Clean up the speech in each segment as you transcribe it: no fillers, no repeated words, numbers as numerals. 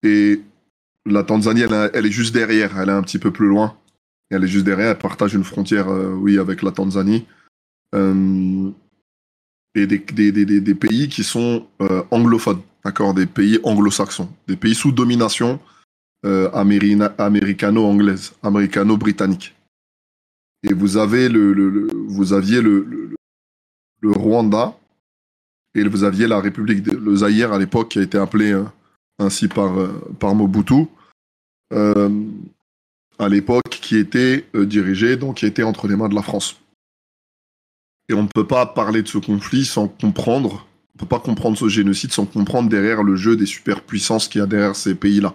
Et la Tanzanie, elle est juste derrière, elle est un petit peu plus loin. Elle est juste derrière, elle partage une frontière, oui, avec la Tanzanie. Euh, et des pays qui sont anglophones, d'accord, des pays anglo-saxons, des pays sous domination américano-anglaise, américano-britannique. Et vous avez vous aviez le Rwanda et vous aviez la République, le Zaïre à l'époque qui a été appelé ainsi par Mobutu. Euh, à l'époque, qui était dirigé, donc qui était entre les mains de la France. Et on ne peut pas parler de ce conflit sans comprendre, on ne peut pas comprendre ce génocide sans comprendre derrière le jeu des superpuissances qu'il y a derrière ces pays-là.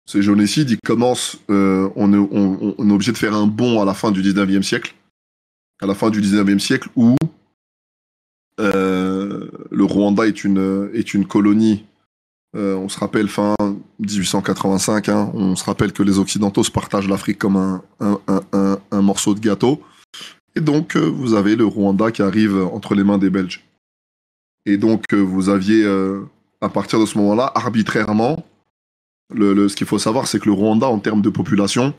Ce génocide, il commence, on est obligé de faire un bond à la fin du 19e siècle, à la fin du 19e siècle où le Rwanda est une colonie. On se rappelle fin 1885, hein, on se rappelle que les Occidentaux se partagent l'Afrique comme un morceau de gâteau. Et donc, vous avez le Rwanda qui arrive entre les mains des Belges. Et donc, vous aviez, à partir de ce moment-là, arbitrairement, ce qu'il faut savoir, c'est que le Rwanda, en termes de population,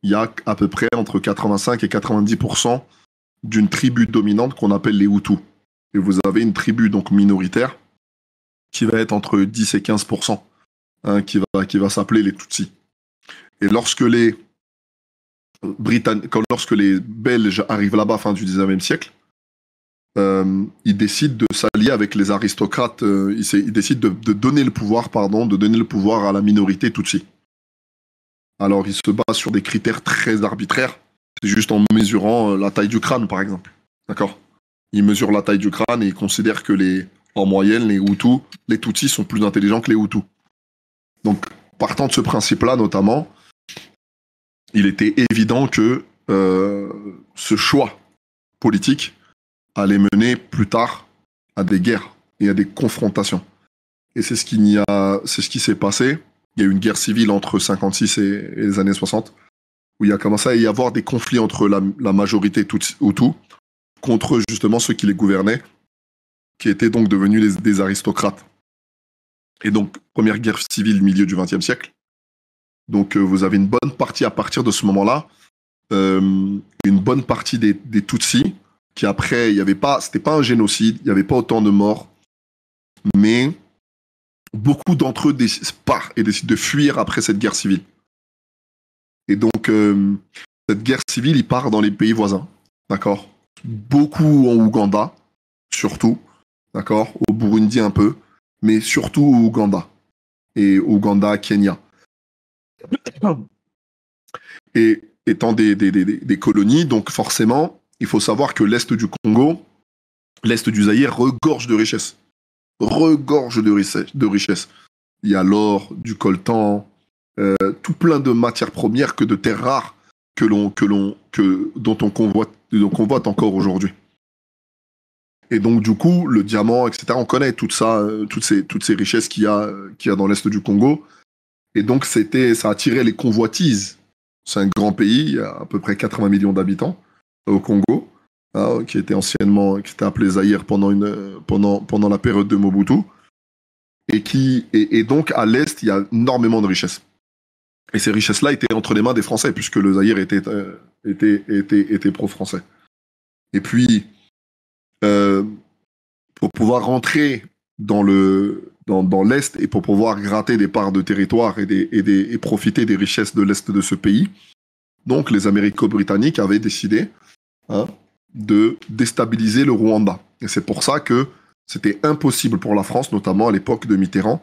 il y a à peu près entre 85 et 90% d'une tribu dominante qu'on appelle les Hutus. Et vous avez une tribu donc minoritaire qui va être entre 10 et 15%, hein, qui va s'appeler les Tutsis. Et lorsque les Belges arrivent là-bas fin du 19e siècle, ils décident de s'allier avec les aristocrates, ils décident de donner le pouvoir, à la minorité Tutsi. Alors ils se basent sur des critères très arbitraires, c'est juste en mesurant la taille du crâne par exemple. D'accord ? Ils mesurent la taille du crâne et ils considèrent que en moyenne, les Hutus, les Tutsis sont plus intelligents que les Hutus. Donc, partant de ce principe-là, notamment, il était évident que ce choix politique allait mener plus tard à des guerres et à des confrontations. Et c'est ce qui s'est passé. Il y a eu une guerre civile entre 56 et les années 60, où il a commencé à y avoir des conflits entre la majorité Hutu contre justement ceux qui les gouvernaient, qui étaient donc devenus des aristocrates. Et donc, première guerre civile milieu du XXe siècle. Donc, vous avez une bonne partie à partir de ce moment-là, une bonne partie des Tutsis, qui après, c'était pas un génocide, il n'y avait pas autant de morts, mais beaucoup d'entre eux partent et décident de fuir après cette guerre civile. Et donc, cette guerre civile, il part dans les pays voisins, d'accord ? Beaucoup en Ouganda, surtout, d'accord ? Au Burundi un peu, mais surtout au Ouganda. Et Ouganda, Kenya. Et étant des colonies, donc forcément, il faut savoir que l'Est du Congo, l'Est du Zaïre regorge de richesses. Regorge de richesses. Il y a l'or, du coltan, tout plein de matières premières, de terres rares dont on convoite encore aujourd'hui. Et donc, du coup, le diamant, etc., on connaît tout ça, toutes ces richesses qu'il y a dans l'Est du Congo. Et donc, ça a attiré les convoitises. C'est un grand pays, il y a à peu près 80 millions d'habitants au Congo, hein, qui était appelé Zaïre pendant la période de Mobutu. Et donc, à l'Est, il y a énormément de richesses. Et ces richesses-là étaient entre les mains des Français, puisque le Zaïre était pro-français. Et puis, pour pouvoir rentrer dans l'Est et pour pouvoir gratter des parts de territoire et profiter des richesses de l'Est de ce pays, donc les Américo-Britanniques avaient décidé, hein, de déstabiliser le Rwanda. Et c'est pour ça que c'était impossible pour la France, notamment à l'époque de Mitterrand,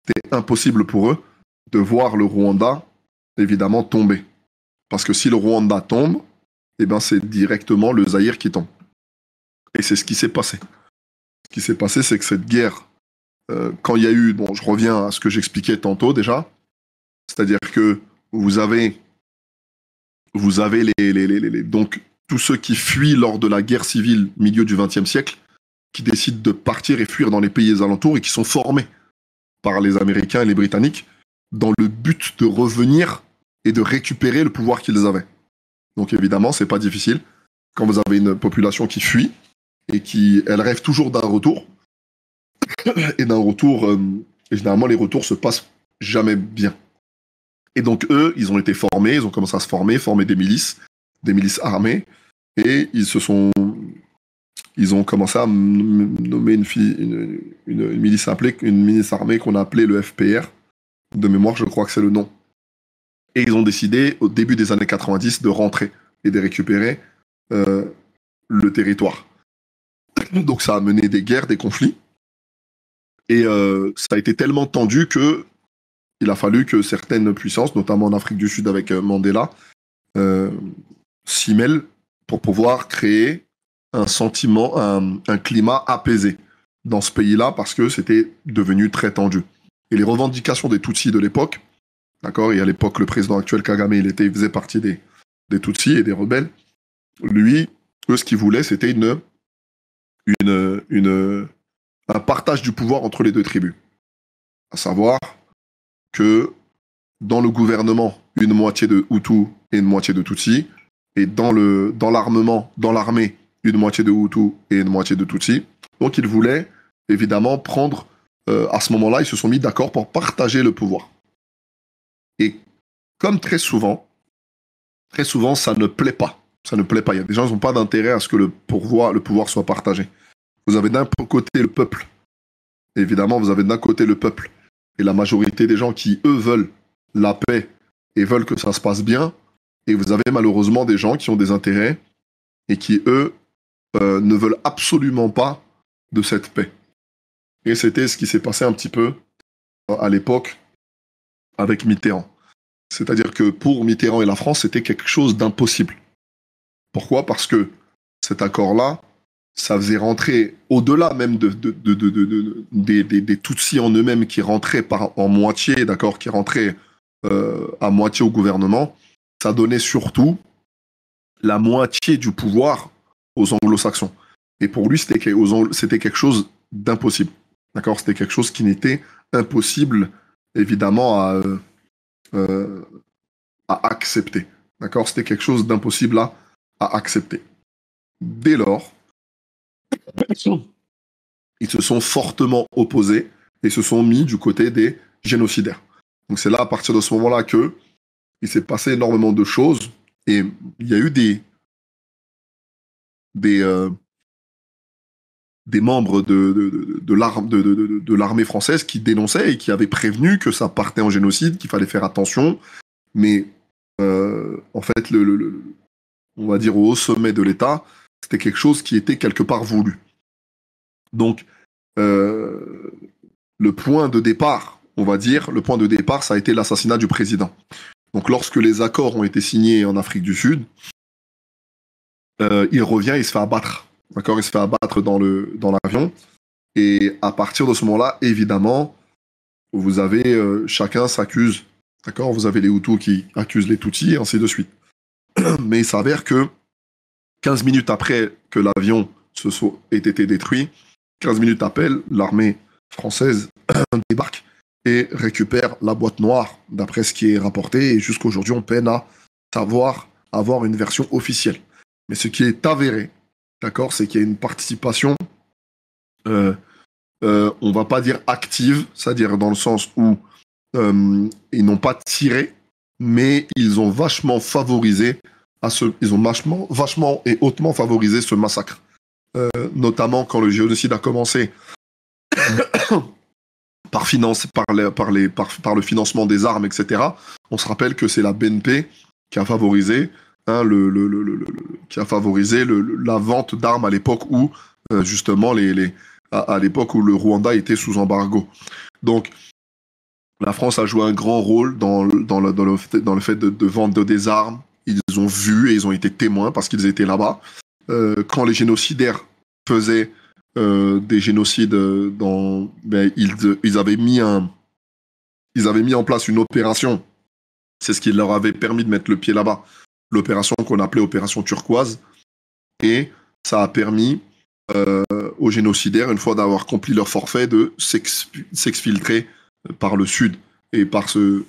c'était impossible pour eux de voir le Rwanda, évidemment, tomber. Parce que si le Rwanda tombe, eh ben, c'est directement le Zaïre qui tombe. Et c'est ce qui s'est passé. Ce qui s'est passé, c'est que cette guerre, quand il y a eu, bon, je reviens à ce que j'expliquais tantôt déjà, c'est-à-dire que vous avez donc tous ceux qui fuient lors de la guerre civile milieu du XXe siècle, qui décident de partir et fuir dans les pays alentours et qui sont formés par les Américains et les Britanniques dans le but de revenir et de récupérer le pouvoir qu'ils avaient. Donc évidemment, c'est pas difficile. Quand vous avez une population qui fuit et elle rêve toujours d'un retour, et d'un retour. Et généralement, les retours se passent jamais bien. Et donc, eux, ils ont été formés, ils ont commencé à se former des milices armées, et ils ont commencé à nommer une milice armée qu'on a appelée le FPR. De mémoire, je crois que c'est le nom. Et ils ont décidé, au début des années 90, de rentrer et de récupérer le territoire. Donc ça a mené des guerres, des conflits. Et ça a été tellement tendu que il a fallu que certaines puissances, notamment en Afrique du Sud avec Mandela, s'y mêlent pour pouvoir créer un sentiment, un climat apaisé dans ce pays-là parce que c'était devenu très tendu. Et les revendications des Tutsis de l'époque, d'accord, et à l'époque le président actuel Kagame, il faisait partie des Tutsis et des rebelles. Lui, eux, ce qu'il voulait, c'était un partage du pouvoir entre les deux tribus. À savoir que dans le gouvernement, une moitié de Hutus et une moitié de Tutsis, et dans l'armée, une moitié de Hutus et une moitié de Tutsis. Donc ils voulaient évidemment prendre, à ce moment-là, ils se sont mis d'accord pour partager le pouvoir. Et comme très souvent, ça ne plaît pas. Ça ne plaît pas. Il y a des gens qui n'ont pas d'intérêt à ce que le pouvoir soit partagé. Vous avez d'un côté le peuple. Évidemment, vous avez d'un côté le peuple et la majorité des gens qui, eux, veulent la paix et veulent que ça se passe bien. Et vous avez malheureusement des gens qui ont des intérêts et qui, eux, ne veulent absolument pas de cette paix. Et c'était ce qui s'est passé un petit peu à l'époque avec Mitterrand. C'est-à-dire que pour Mitterrand et la France, c'était quelque chose d'impossible. Pourquoi ? Parce que cet accord-là, ça faisait rentrer, au-delà même des Tutsis en eux-mêmes qui rentraient en moitié, d'accord, qui rentraient à moitié au gouvernement, ça donnait surtout la moitié du pouvoir aux anglo-saxons. Et pour lui, c'était quelque chose d'impossible. D'accord ? C'était quelque chose qui n'était impossible, évidemment, à accepter. D'accord ? C'était quelque chose d'impossible à accepter. Dès lors, ils se sont fortement opposés et se sont mis du côté des génocidaires. Donc c'est là, à partir de ce moment-là, que il s'est passé énormément de choses et il y a eu des membres de l'armée française qui dénonçaient et qui avaient prévenu que ça partait en génocide, qu'il fallait faire attention. Mais en fait, on va dire au haut sommet de l'État, c'était quelque chose qui était quelque part voulu. Donc, le point de départ, ça a été l'assassinat du président. Donc, lorsque les accords ont été signés en Afrique du Sud, il revient, il se fait abattre. D'accord ? Il se fait abattre dans l'avion. Et à partir de ce moment-là, évidemment, vous avez chacun s'accuse. D'accord ? Vous avez les Hutus qui accusent les Tutsis, et ainsi de suite. Mais il s'avère que 15 minutes après que l'avion ait été détruit, 15 minutes après, l'armée française débarque et récupère la boîte noire, d'après ce qui est rapporté. Et jusqu'à aujourd'hui, on peine à avoir une version officielle. Mais ce qui est avéré, d'accord, c'est qu'il y a une participation, on va pas dire active, c'est-à-dire dans le sens où ils n'ont pas tiré, mais ils ont vachement favorisé ils ont vachement et hautement favorisé ce massacre. Notamment quand le génocide a commencé par le financement des armes, etc. On se rappelle que c'est la BNP qui a favorisé la vente d'armes à l'époque où justement à l'époque où le Rwanda était sous embargo. Donc la France a joué un grand rôle dans le fait de vendre des armes. Ils ont vu et ils ont été témoins parce qu'ils étaient là-bas. Quand les génocidaires faisaient des génocides, ils avaient mis en place une opération. C'est ce qui leur avait permis de mettre le pied là-bas. L'opération qu'on appelait opération turquoise. Et ça a permis aux génocidaires, une fois d'avoir accompli leur forfait, de s'exfiltrer par le sud et par ce,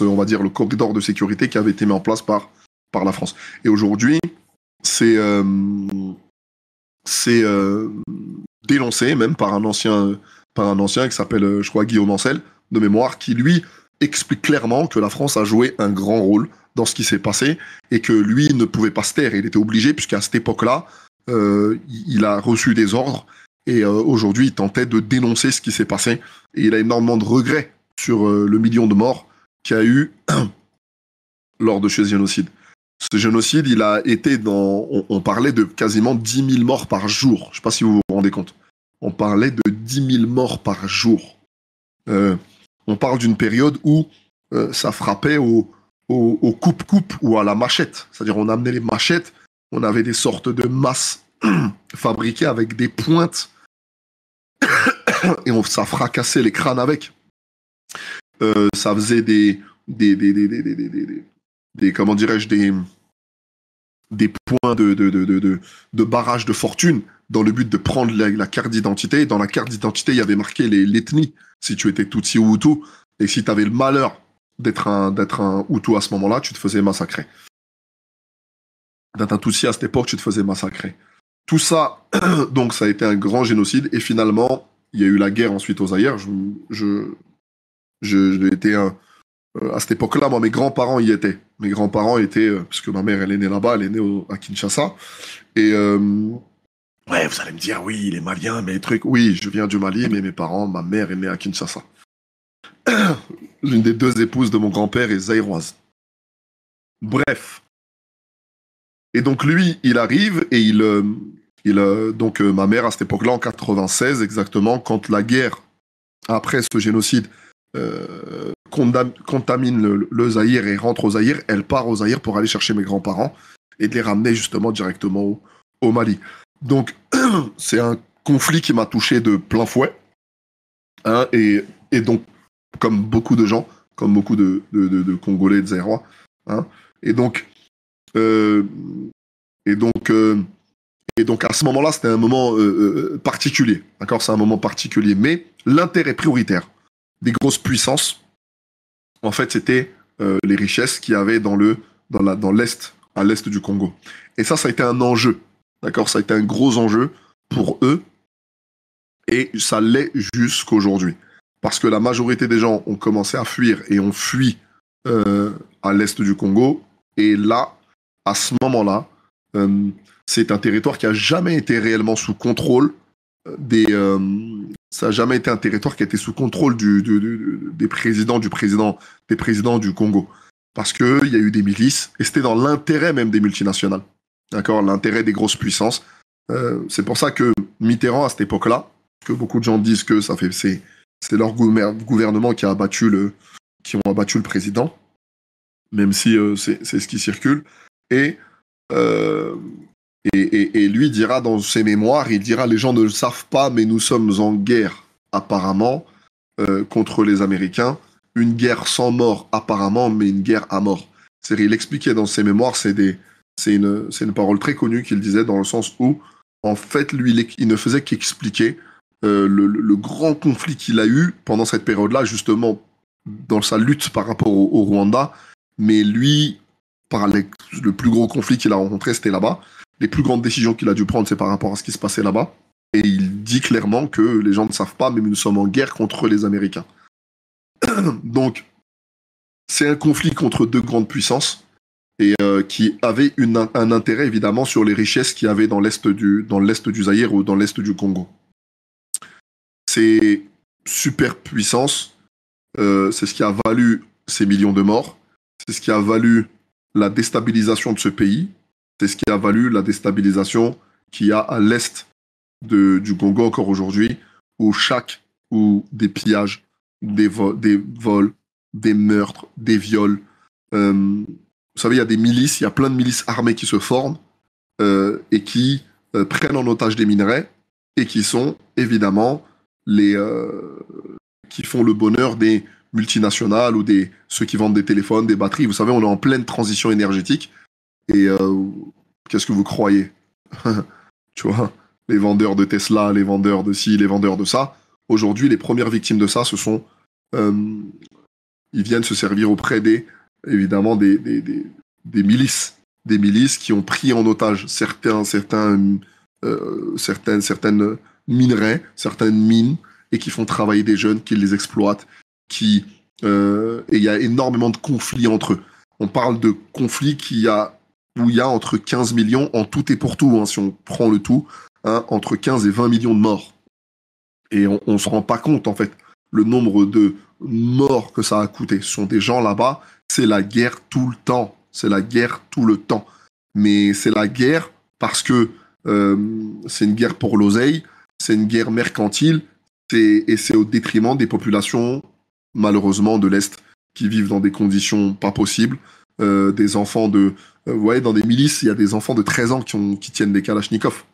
on va dire, le corridor de sécurité qui avait été mis en place par la France. Et aujourd'hui, c'est dénoncé même par un ancien qui s'appelle, je crois, Guillaume Ancel, de mémoire, qui lui explique clairement que la France a joué un grand rôle dans ce qui s'est passé et que lui ne pouvait pas se taire. Il était obligé, puisqu'à cette époque-là, il a reçu des ordres et aujourd'hui, il tentait de dénoncer ce qui s'est passé. Et il a énormément de regrets sur le million de morts qu'il y a eu lors de ce génocide. Ce génocide, il a été on parlait de quasiment 10 000 morts par jour. Je ne sais pas si vous vous rendez compte. On parlait de 10 000 morts par jour. On parle d'une période où ça frappait au coupe-coupe ou à la machette. C'est-à-dire, on amenait les machettes, on avait des sortes de masses fabriquées avec des pointes et ça fracassait les crânes avec. Ça faisait des comment dirais-je, des points de barrage de fortune dans le but de prendre la carte d'identité. Dans la carte d'identité, il y avait marqué l'ethnie, si tu étais Tutsi ou Hutu, et si tu avais le malheur d'être un Hutu à ce moment-là, tu te faisais massacrer. D'être un Tutsi à cette époque, tu te faisais massacrer. Tout ça, donc ça a été un grand génocide, et finalement, il y a eu la guerre ensuite aux Zaïre. J'étais à cette époque-là, moi, mes grands-parents y étaient. Mes grands-parents étaient, parce que ma mère, elle est née là-bas, elle est née à Kinshasa. Et, ouais, vous allez me dire, oui, les Maliens, mais les trucs. Oui, je viens du Mali, mais mes parents, ma mère est née à Kinshasa. L'une des deux épouses de mon grand-père est zaïroise. Bref. Et donc, lui, il arrive et donc, ma mère, à cette époque-là, en 96, exactement, quand la guerre, après ce génocide, contamine le Zaïre et rentre au Zaïre, elle part au Zaïre pour aller chercher mes grands-parents et de les ramener justement directement au Mali. Donc, c'est un conflit qui m'a touché de plein fouet. Hein, et donc, comme beaucoup de gens, comme beaucoup de Congolais et de Zaïrois. Hein, et donc, à ce moment-là, c'était un moment particulier. D'accord, c'est un moment particulier. Mais l'intérêt prioritaire des grosses puissances, en fait, c'était les richesses qu'il y avait dans l'Est, à l'Est du Congo. Et ça a été un enjeu. D'accord, ça a été un gros enjeu pour eux. Et ça l'est jusqu'aujourd'hui. Parce que la majorité des gens ont commencé à fuir et ont fui à l'Est du Congo. Et là, à ce moment-là, c'est un territoire qui n'a jamais été réellement sous contrôle ça n'a jamais été un territoire qui a été sous contrôle des présidents du Congo. Parce qu'il y a eu des milices, et c'était dans l'intérêt même des multinationales. D'accord, l'intérêt des grosses puissances. C'est pour ça que Mitterrand, à cette époque-là, que beaucoup de gens disent que c'est leur gouvernement qui ont abattu le président, même si c'est ce qui circule. Et lui dira dans ses mémoires, il dira, les gens ne le savent pas, mais nous sommes en guerre, apparemment, contre les Américains. Une guerre sans mort, apparemment, mais une guerre à mort. Il expliquait dans ses mémoires, c'est une parole très connue qu'il disait, dans le sens où, en fait, lui, il ne faisait qu'expliquer le grand conflit qu'il a eu pendant cette période-là, justement, dans sa lutte par rapport au Rwanda. Mais lui, le plus gros conflit qu'il a rencontré, c'était là-bas. Les plus grandes décisions qu'il a dû prendre, c'est par rapport à ce qui se passait là-bas. Et il dit clairement que les gens ne savent pas, mais nous sommes en guerre contre les Américains. Donc, c'est un conflit contre deux grandes puissances et qui avait un intérêt, évidemment, sur les richesses qu'il y avait dans l'est du Zaïre ou dans l'est du Congo. Ces super puissances, c'est ce qui a valu ces millions de morts, c'est ce qui a valu la déstabilisation de ce pays, c'est ce qui a valu la déstabilisation qu'il y a à l'est du Congo encore aujourd'hui, où des pillages, des vols, des meurtres, des viols. Vous savez, il y a des milices, il y a plein de milices armées qui se forment et qui prennent en otage des minerais et qui sont évidemment qui font le bonheur des multinationales ou ceux qui vendent des téléphones, des batteries. Vous savez, on est en pleine transition énergétique. Et qu'est-ce que vous croyez? Tu vois, les vendeurs de Tesla, les vendeurs de ci, les vendeurs de ça. Aujourd'hui, les premières victimes de ça, ce sont... ils viennent se servir auprès évidemment, des milices. Des milices qui ont pris en otage certaines minerais, certaines mines, et qui font travailler des jeunes, qui les exploitent, et il y a énormément de conflits entre eux. On parle de conflits où il y a entre 15 millions, en tout et pour tout, hein, si on prend le tout, hein, entre 15 et 20 millions de morts. Et on ne se rend pas compte, en fait, le nombre de morts que ça a coûté. Ce sont des gens là-bas, c'est la guerre tout le temps. C'est la guerre tout le temps. Mais c'est la guerre parce que c'est une guerre pour l'oseille, c'est une guerre mercantile, et c'est au détriment des populations, malheureusement, de l'Est, qui vivent dans des conditions pas possibles. Des enfants dans des milices, il y a des enfants de 13 ans qui tiennent des kalachnikovs.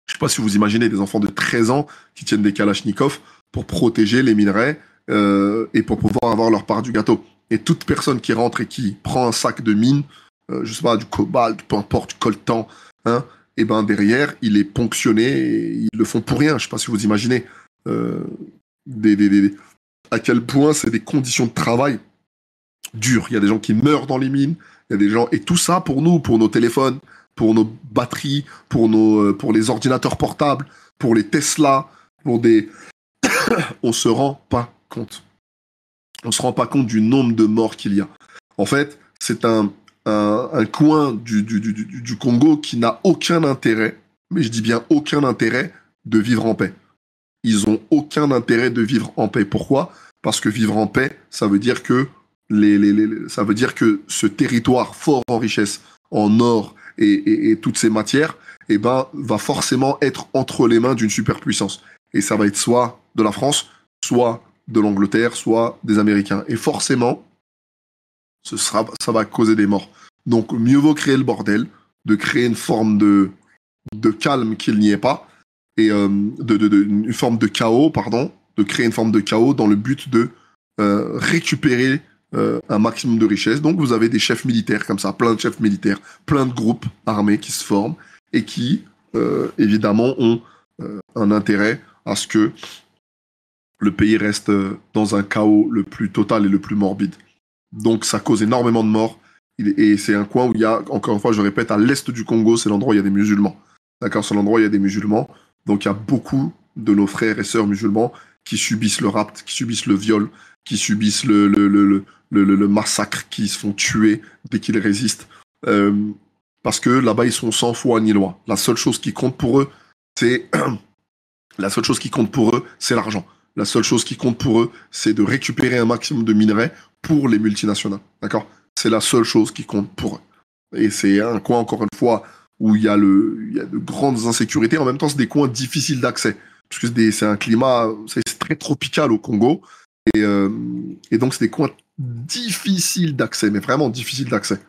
Je ne sais pas si vous imaginez des enfants de 13 ans qui tiennent des kalachnikovs pour protéger les minerais et pour pouvoir avoir leur part du gâteau. Et toute personne qui rentre et qui prend un sac de mine, je sais pas, du cobalt, peu importe, du coltan, hein, et ben derrière, il est ponctionné et ils le font pour rien. Je ne sais pas si vous imaginez à quel point c'est des conditions de travail dures. Il y a des gens qui meurent dans les mines, il y a des gens, et tout ça pour nous, pour nos téléphones, pour nos batteries, pour les ordinateurs portables, pour les Tesla, on se rend pas compte. On se rend pas compte du nombre de morts qu'il y a. En fait, c'est un coin du Congo qui n'a aucun intérêt, mais je dis bien aucun intérêt, de vivre en paix. Ils ont aucun intérêt de vivre en paix. Pourquoi ? Parce que vivre en paix, ça veut dire que ça veut dire que ce territoire fort en richesse, en or et toutes ces matières, eh ben, va forcément être entre les mains d'une superpuissance. Et ça va être soit de la France, soit de l'Angleterre, soit des Américains. Et forcément, ça va causer des morts. Donc, mieux vaut créer le bordel, de créer une forme de calme qu'il n'y ait pas, et une forme de chaos, pardon, de créer une forme de chaos dans le but de récupérer un maximum de richesses. Donc, vous avez des chefs militaires comme ça, plein de chefs militaires, plein de groupes armés qui se forment et qui, évidemment, ont un intérêt à ce que le pays reste dans un chaos le plus total et le plus morbide. Donc, ça cause énormément de morts. Et c'est un coin où il y a, encore une fois, je répète, à l'est du Congo, c'est l'endroit où il y a des musulmans. D'accord, c'est l'endroit où il y a des musulmans. Donc, il y a beaucoup de nos frères et sœurs musulmans qui subissent le rapt, qui subissent le viol, qui subissent le massacre, qui se font tuer dès qu'ils résistent. Parce que là-bas, ils sont sans foi ni loi. La seule chose qui compte pour eux, c'est l'argent. La seule chose qui compte pour eux, c'est de récupérer un maximum de minerais pour les multinationales. D'accord ? C'est la seule chose qui compte pour eux. Et c'est un coin, encore une fois, où il y a de grandes insécurités. En même temps, c'est des coins difficiles d'accès. Parce que c'est un climat, c'est très tropical au Congo. Et donc, c'est des coins difficiles d'accès, mais vraiment difficiles d'accès.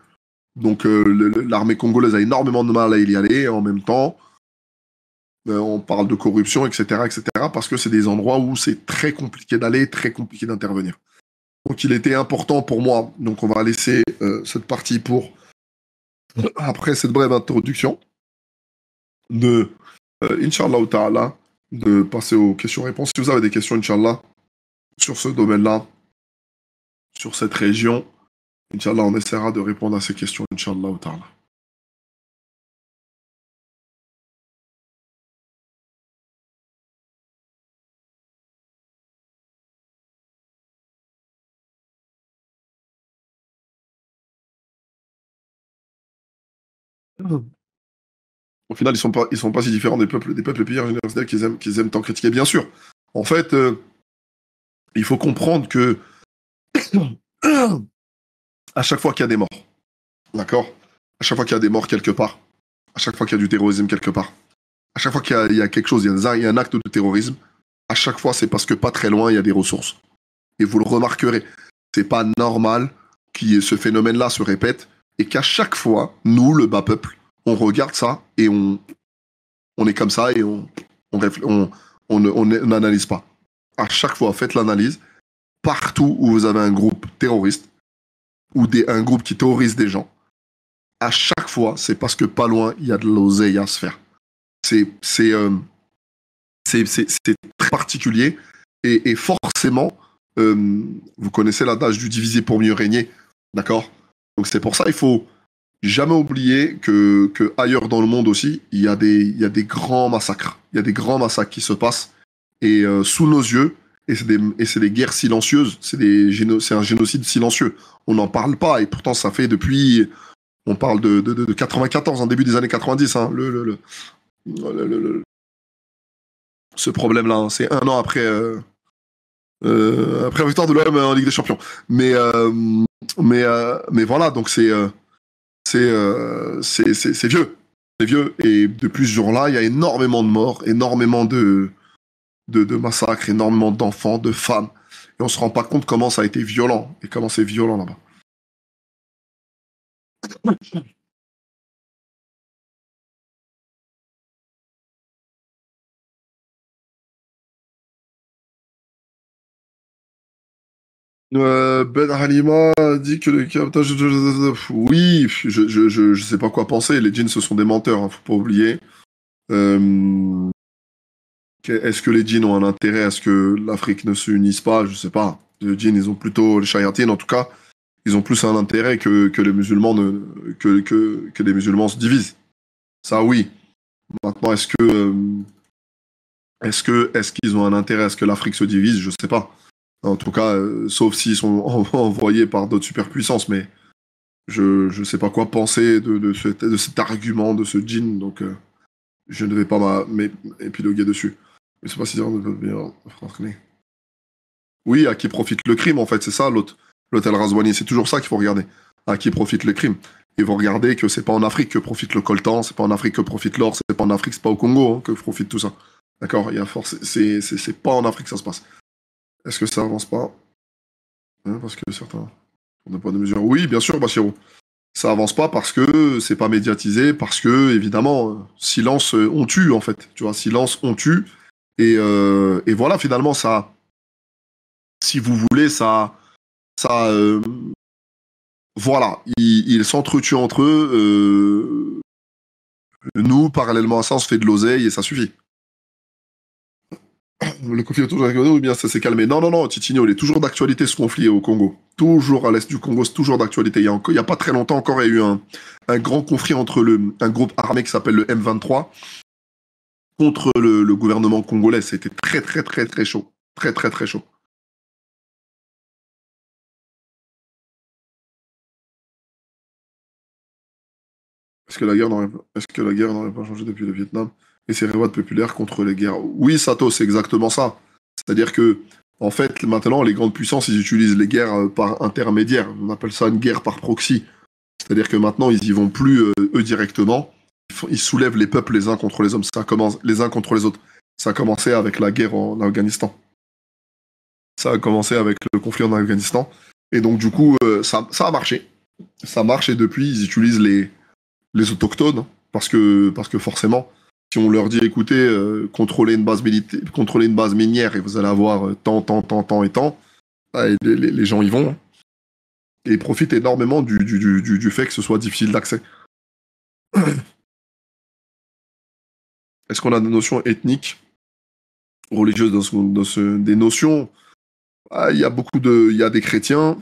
Donc, l'armée congolaise a énormément de mal à y aller. Et en même temps, on parle de corruption, etc., parce que c'est des endroits où c'est très compliqué d'aller, très compliqué d'intervenir. Donc, il était important pour moi, donc on va laisser cette partie pour, après cette brève introduction, de, Inch'Allah ta'ala, de passer aux questions-réponses. Si vous avez des questions, Inch'Allah, sur ce domaine-là, sur cette région, Inch'Allah, on essaiera de répondre à ces questions, Inch'Allah ta'ala. Au final, ils sont pas si différents des peuples pays en général qu'ils aiment tant critiquer. Bien sûr. En fait, il faut comprendre que à chaque fois qu'il y a des morts, d'accord ? À chaque fois qu'il y a des morts quelque part, à chaque fois qu'il y a du terrorisme quelque part, à chaque fois qu'il y a quelque chose, il y a un acte de terrorisme, à chaque fois, c'est parce que pas très loin, il y a des ressources. Et vous le remarquerez, c'est pas normal que ce phénomène-là se répète et qu'à chaque fois, nous, le bas peuple, on regarde ça et on est comme ça et on n'analyse pas. À chaque fois, faites l'analyse. Partout où vous avez un groupe terroriste ou un groupe qui terrorise des gens, à chaque fois, c'est parce que pas loin, il y a de l'oseille à se faire. C'est très particulier et forcément, vous connaissez l'adage du diviser pour mieux régner, d'accord ? Donc c'est pour ça il faut jamais oublier que ailleurs dans le monde aussi, il y a des grands massacres. Il y a des grands massacres qui se passent et sous nos yeux. Et c'est des guerres silencieuses. C'est un génocide silencieux. On n'en parle pas et pourtant ça fait depuis. On parle de 94, en début des années 90. Hein, ce problème-là, hein. C'est un an après la victoire de l'OM en Ligue des Champions. Mais voilà, donc c'est vieux. C'est vieux. Et depuis ce jour-là, il y a énormément de morts, énormément de massacres, énormément d'enfants, de femmes. Et on se rend pas compte comment ça a été violent et comment c'est violent là-bas. Ben Halima dit que le captage oui, je sais pas quoi penser. Les djinns, ce sont des menteurs, hein, faut pas oublier. Euh, Est-ce que les djinns ont un intérêt à ce que l'Afrique ne se unisse pas? Je sais pas. Les djinns, ils ont plutôt, les chayatines en tout cas, ils ont plus un intérêt que les musulmans que les musulmans se divisent. Ça, oui. Maintenant, est-ce qu'ils ont un intérêt à ce que l'Afrique se divise? Je sais pas. En tout cas, sauf s'ils sont envoyés par d'autres superpuissances, mais je sais pas quoi penser de cet argument, de ce djinn, donc je ne vais pas m'épiloguer dessus. Mais c'est pas si on peut bien. Oui, à qui profite le crime, en fait, c'est ça, l'hôtel Razouani. C'est toujours ça qu'il faut regarder. À qui profite le crime. Ils vont regarder que c'est pas en Afrique que profite le coltan, c'est pas en Afrique que profite l'or, c'est pas en Afrique, c'est pas au Congo, hein, que profite tout ça. D'accord. Il y a c'est pas en Afrique que ça se passe. Est-ce que ça avance pas? Hein, parce que certains on n'a pas de mesure. Oui, bien sûr, Bachirou. Ça avance pas parce que c'est pas médiatisé, parce que, évidemment, silence, on tue, en fait. Tu vois, silence, on tue. Et voilà, finalement, ça, si vous voulez, ça voilà, ils s'entretuent entre eux. Nous, parallèlement à ça, on se fait de l'oseille et ça suffit. Le conflit est toujours d'actualité ou bien ça s'est calmé? Non, non, non, Titinho, il est toujours d'actualité ce conflit au Congo. Toujours à l'est du Congo, c'est toujours d'actualité. Il y a pas très longtemps encore, il y a eu un grand conflit entre un groupe armé qui s'appelle le M23 contre le gouvernement congolais. C'était très, très, très, très chaud. Très, très, très chaud. Est-ce que la guerre n'aurait pas changé depuis le Vietnam et ses révoltes populaires contre les guerres? Oui, Sato, c'est exactement ça. C'est-à-dire que, en fait, maintenant, les grandes puissances, ils utilisent les guerres par intermédiaire. On appelle ça une guerre par proxy. C'est-à-dire que maintenant, ils y vont plus eux directement. Ils soulèvent les peuples les uns contre les hommes. Ça commence les uns contre les autres. Ça a commencé avec la guerre en Afghanistan. Ça a commencé avec le conflit en Afghanistan. Et donc, du coup, ça a marché. Ça marche et depuis, ils utilisent les autochtones, parce que forcément, si on leur dit, écoutez, contrôlez une base minière et vous allez avoir tant et tant, les gens y vont. Hein. Et ils profitent énormément du fait que ce soit difficile d'accès. Est-ce qu'on a des notions ethniques, religieuses des notions? Ah, il y a des chrétiens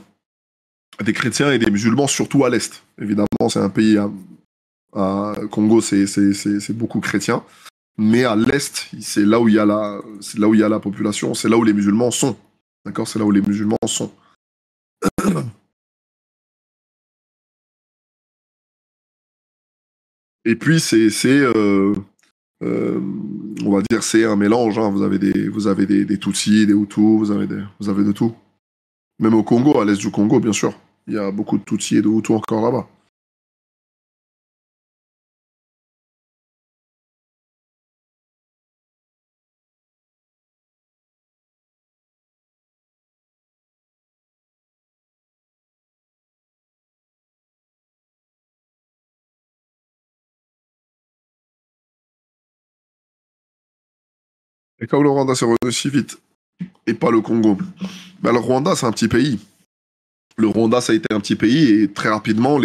et des musulmans, surtout à l'Est. Évidemment, c'est un pays Congo, c'est beaucoup chrétien. Mais à l'Est, c'est là où c'est là où il y a la population, c'est là où les musulmans sont. D'accord? C'est là où les musulmans sont. Et puis, euh, on va dire, c'est un mélange. Hein. Vous avez des Tutsis, des Hutus, vous avez de tout. Même au Congo, à l'Est du Congo, bien sûr. Il y a beaucoup de Tutsis et de Hutus encore là-bas. Et comme le Rwanda s'est revenu si vite, et pas le Congo, bah, le Rwanda, c'est un petit pays. Le Rwanda, ça a été un petit pays et très rapidement,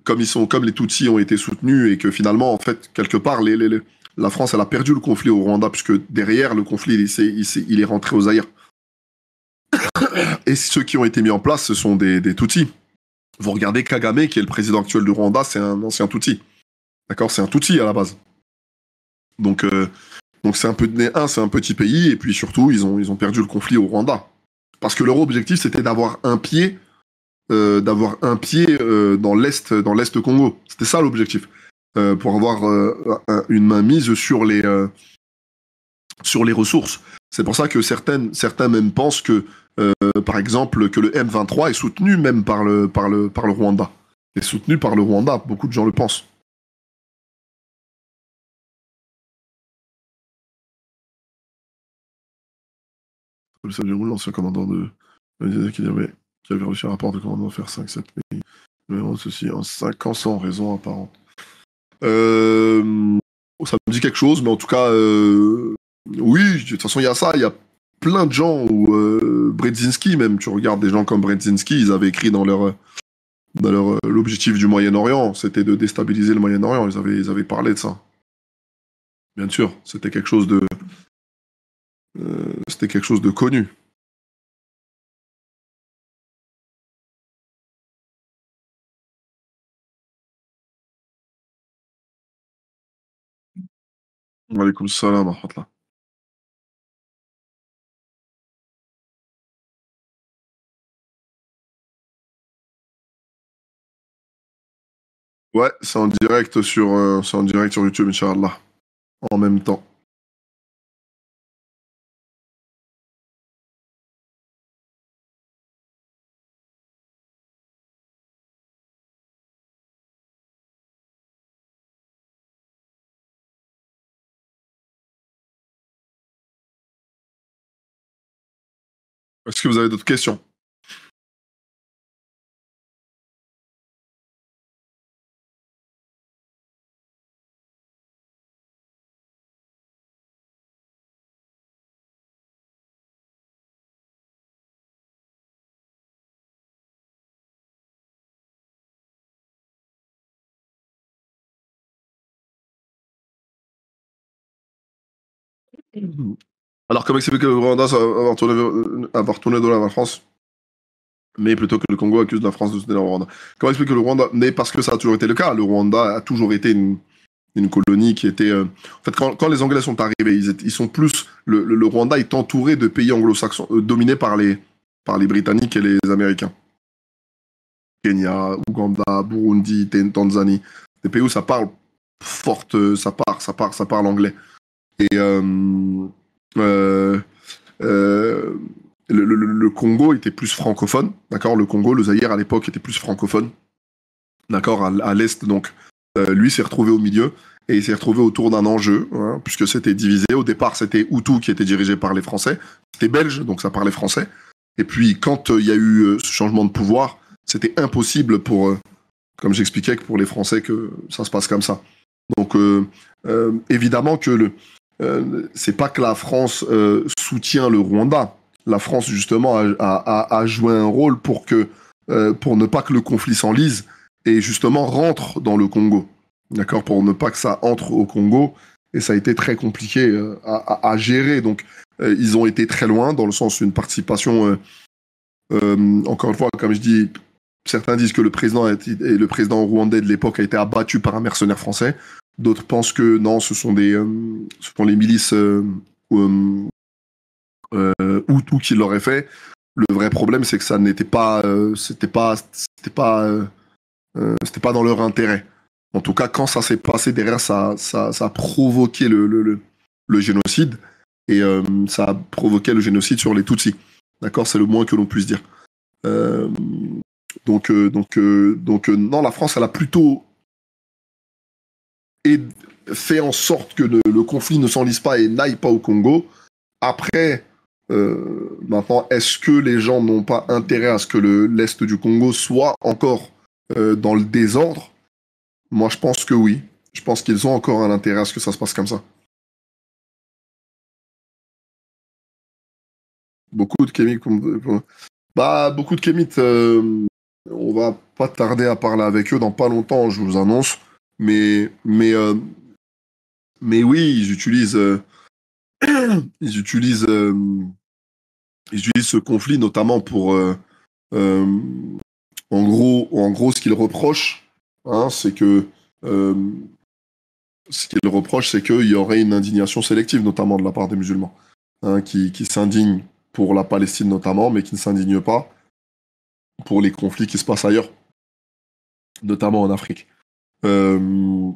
comme les Tutsis ont été soutenus et que finalement, en fait, quelque part, la France, elle a perdu le conflit au Rwanda puisque derrière le conflit, il est rentré aux Zaïre. Et ceux qui ont été mis en place, ce sont des Tutsis. Vous regardez Kagame, qui est le président actuel du Rwanda, c'est un ancien Tutsi. D'accord? C'est un Tutsi à la base. Donc c'est c'est un petit pays, et puis surtout, ils ont perdu le conflit au Rwanda. Parce que leur objectif, c'était d'avoir un pied dans l'Est Congo. C'était ça l'objectif. Pour avoir une main mise sur les ressources. C'est pour ça que certains même pensent que, par exemple, que le M23 est soutenu même par le Rwanda. Est soutenu par le Rwanda, beaucoup de gens le pensent. Le Samuel Roux, l'ancien commandant qui avait reçu un rapport de commandement faire 5-7 pays. Mais ceci en 5 ans sans raison apparente. Ça me dit quelque chose, mais en tout cas, oui, de toute façon, il y a ça. Il y a plein de gens, ou Brzezinski même, tu regardes des gens comme Brzezinski, ils avaient écrit dans l'objectif du Moyen-Orient, c'était de déstabiliser le Moyen-Orient. Ils avaient parlé de ça. Bien sûr, c'était quelque chose de connu. Wa alaykoum salam wa rahmatullah. Ouais, c'est en direct sur YouTube, Inch'Allah, en même temps. Est-ce que vous avez d'autres questions? Alors, comment expliquer que le Rwanda avoir tourné de la France, mais plutôt que le Congo accuse la France de soutenir le Rwanda? Comment expliquer que le Rwanda? Mais parce que ça a toujours été le cas. Le Rwanda a toujours été une colonie qui était. En fait, quand les Anglais sont arrivés, ils sont plus. Le Rwanda est entouré de pays anglo-saxons, dominés par les Britanniques et les Américains. Kenya, Ouganda, Burundi, Tanzanie. Des pays où ça parle ça parle anglais. Et euh, euh, le Congo était plus francophone, d'accord? Le Congo, le Zaïre à l'époque était plus francophone, d'accord? À l'est, donc lui s'est retrouvé au milieu et il s'est retrouvé autour d'un enjeu, hein, puisque c'était divisé. Au départ, c'était Hutu qui était dirigé par les Français. C'était belge, donc ça parlait français. Et puis, quand il y a eu ce changement de pouvoir, c'était impossible comme j'expliquais, que pour les Français, que ça se passe comme ça. Donc, évidemment que c'est pas que la France soutient le Rwanda. La France, justement, a joué un rôle pour ne pas que le conflit s'enlise et justement rentre dans le Congo. D'accord? Pour ne pas que ça entre au Congo. Et ça a été très compliqué à gérer. Donc, ils ont été très loin dans le sens d'une participation, encore une fois, comme je dis, certains disent que le président rwandais de l'époque a été abattu par un mercenaire français. D'autres pensent que non, ce sont les milices Hutus qui l'auraient fait. Le vrai problème, c'est que ça n'était pas, c'était pas dans leur intérêt. En tout cas, quand ça s'est passé derrière, ça a provoqué le génocide et ça a provoqué le génocide sur les Tutsis. D'accord, c'est le moins que l'on puisse dire. Euh, non, la France, elle a plutôt fait en sorte que le conflit ne s'enlise pas et n'aille pas au Congo. Après, maintenant, est-ce que les gens n'ont pas intérêt à ce que l'Est du Congo soit encore dans le désordre? Moi, je pense que oui. Je pense qu'ils ont encore un intérêt à ce que ça se passe comme ça. Beaucoup de Kémites, beaucoup de Kémites, on va pas tarder à parler avec eux dans pas longtemps, je vous annonce. Mais, mais, euh, mais oui, ils utilisent, ils utilisent ce conflit notamment euh, En gros, ce qu'il reproche, hein, c'est que qu'il y aurait une indignation sélective, notamment de la part des musulmans, hein, qui s'indignent pour la Palestine notamment, mais qui ne s'indignent pas pour les conflits qui se passent ailleurs, notamment en Afrique. Euh,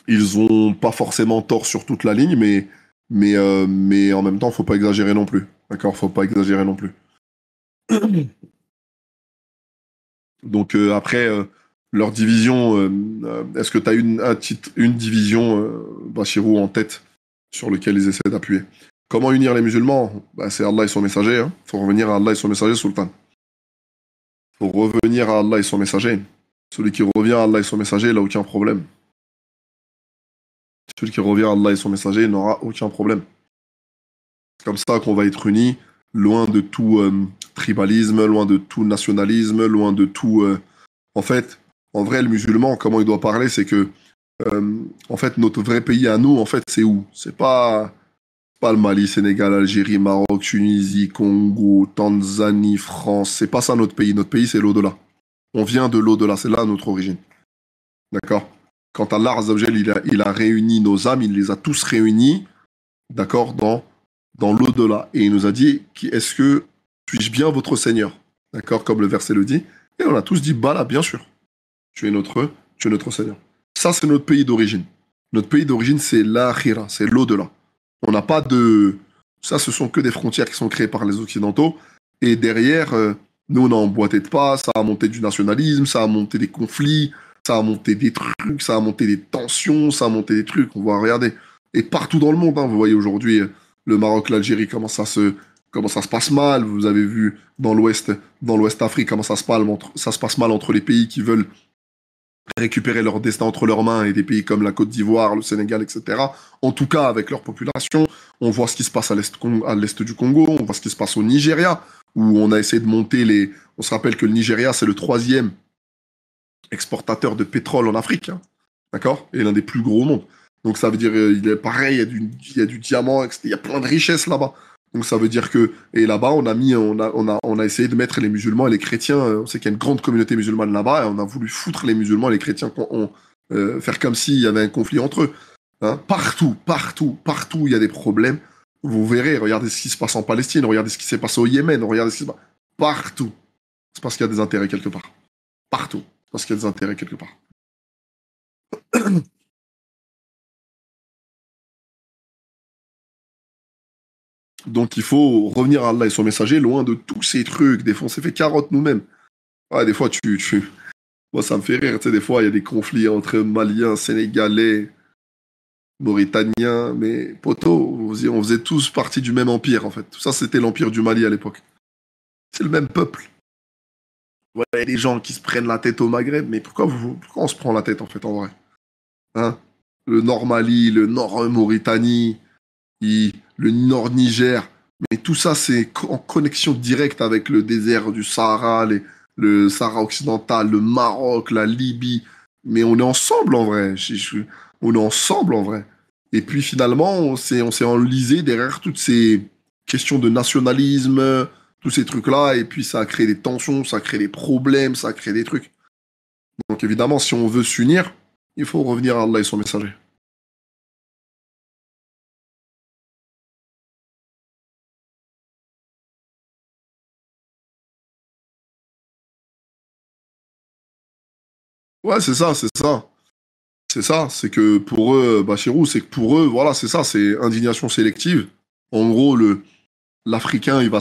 Ils ont pas forcément tort sur toute la ligne, mais en même temps, faut pas exagérer non plus. D'accord? Faut pas exagérer non plus. Donc après, leur division, est-ce que tu as une division, Bachirou, en tête sur lequel ils essaient d'appuyer? Comment unir les musulmans? Bah, c'est Allah et son messager. Hein. Faut revenir à Allah et son messager, Sultan. Faut revenir à Allah et son messager. Celui qui revient à Allah et son messager, il n'a aucun problème. Celui qui revient à Allah et son messager, il n'aura aucun problème. C'est comme ça qu'on va être unis, loin de tout tribalisme, loin de tout nationalisme, loin de tout... En fait, en vrai, le musulman, comment il doit parler, c'est que, en fait, notre vrai pays à nous, en fait, c'est où? C'est pas le Mali, Sénégal, Algérie, Maroc, Tunisie, Congo, Tanzanie, France. C'est pas ça notre pays. Notre pays, c'est l'au-delà. On vient de l'au-delà. C'est là notre origine. D'accord? Quand Allah Azzawajal, il a réuni nos âmes, il les a tous réunis, d'accord, dans l'au-delà. Et il nous a dit, est-ce que suis-je bien votre Seigneur? D'accord, comme le verset le dit. Et on a tous dit, bah là, bien sûr. Tu es notre Seigneur. Ça, c'est notre pays d'origine. Notre pays d'origine, c'est l'akhira, c'est l'au-delà. On n'a pas de... Ça, ce sont que des frontières qui sont créées par les Occidentaux. Et derrière, nous, on a emboîté de pas, ça a monté du nationalisme, ça a monté des conflits, ça a monté des trucs, ça a monté des tensions, ça a monté des trucs. On va regarder. Et partout dans le monde, hein, vous voyez aujourd'hui le Maroc, l'Algérie, comment ça se passe mal. Vous avez vu dans l'Ouest Afrique, comment ça se passe mal entre les pays qui veulent récupérer leur destin entre leurs mains et des pays comme la Côte d'Ivoire, le Sénégal, etc. En tout cas, avec leur population, on voit ce qui se passe à l'est du Congo, on voit ce qui se passe au Nigeria, où on a essayé de monter les... On se rappelle que le Nigeria, c'est le 3e exportateur de pétrole en Afrique, hein, d'accord? Et l'un des plus gros au monde. Donc ça veut dire, il est pareil, il y a du diamant, etc. Il y a plein de richesses là-bas. Donc ça veut dire que... Et là-bas, on a essayé de mettre les musulmans et les chrétiens, on sait qu'il y a une grande communauté musulmane là-bas, et on a voulu foutre les musulmans et les chrétiens, faire comme s'il y avait un conflit entre eux. Hein. Partout, il y a des problèmes. Vous verrez, regardez ce qui se passe en Palestine, regardez ce qui s'est passé au Yémen, regardez ce qui se passe... Partout. C'est parce qu'il y a des intérêts quelque part. Partout. C'est parce qu'il y a des intérêts quelque part. Donc il faut revenir à Allah et son messager, loin de tous ces trucs. Des fois, on s'est fait carotte nous-mêmes. Ouais, des fois, moi, ça me fait rire. Tu sais, des fois, il y a des conflits entre Maliens, Sénégalais, Mauritaniens. Mais poto, on faisait tous partie du même empire, en fait. Tout ça, c'était l'empire du Mali à l'époque. C'est le même peuple. Ouais, il y a des gens qui se prennent la tête au Maghreb. Mais pourquoi on se prend la tête, en fait, en vrai? Hein? Le Nord Mali, le Nord Mauritanie, le Nord Niger. Mais tout ça, c'est en connexion directe avec le désert du Sahara, le Sahara occidental, le Maroc, la Libye. Mais on est ensemble en vrai. On est ensemble en vrai. Et puis finalement, on s'est enlisé derrière toutes ces questions de nationalisme, tous ces trucs-là. Et puis ça a créé des tensions, ça a créé des problèmes, ça a créé des trucs. Donc évidemment, si on veut s'unir, il faut revenir à Allah et son messager. Ouais, c'est ça, c'est ça. C'est ça, c'est que pour eux, Bachirou, c'est que pour eux, voilà, c'est ça, c'est indignation sélective. En gros, l'Africain, il va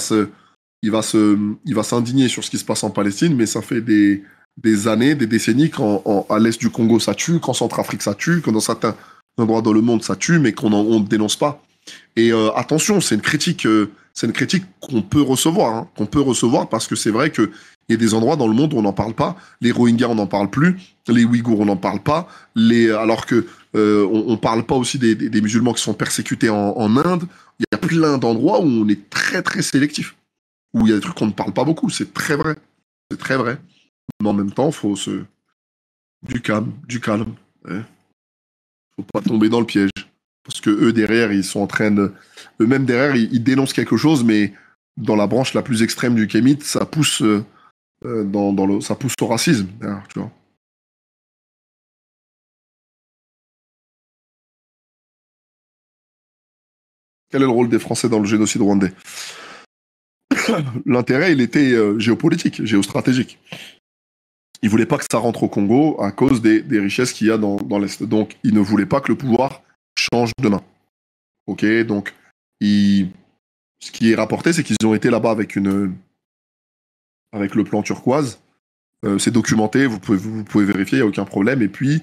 s'indigner sur ce qui se passe en Palestine, mais ça fait des années, des décennies qu'à l'est du Congo ça tue, qu'en Centrafrique ça tue, que dans certains endroits dans le monde ça tue, mais on ne dénonce pas. Et attention, c'est une critique qu'on peut recevoir, hein, qu'on peut recevoir parce que c'est vrai qu'il y a des endroits dans le monde où on n'en parle pas. Les Rohingyas, on n'en parle plus. Les Ouïghours, on n'en parle pas. Alors que on parle pas aussi des musulmans qui sont persécutés en Inde. Il y a plein d'endroits où on est très très sélectif, où il y a des trucs qu'on ne parle pas beaucoup. C'est très vrai, c'est très vrai. Mais en même temps, faut du calme, du calme. Ouais. Faut pas tomber dans le piège. Parce que eux, derrière, ils sont en train de... Eux-mêmes, derrière, ils dénoncent quelque chose, mais dans la branche la plus extrême du Kémite, ça pousse ça pousse au racisme, d'ailleurs, tu vois. Quel est le rôle des Français dans le génocide rwandais? L'intérêt, il était géopolitique, géostratégique. Ils voulaient pas que ça rentre au Congo à cause des richesses qu'il y a dans l'Est. Donc, ils ne voulaient pas que le pouvoir change de main. Ok, donc ce qui est rapporté, c'est qu'ils ont été là-bas avec le plan turquoise. C'est documenté, vous pouvez vérifier, il n'y a aucun problème. Et puis,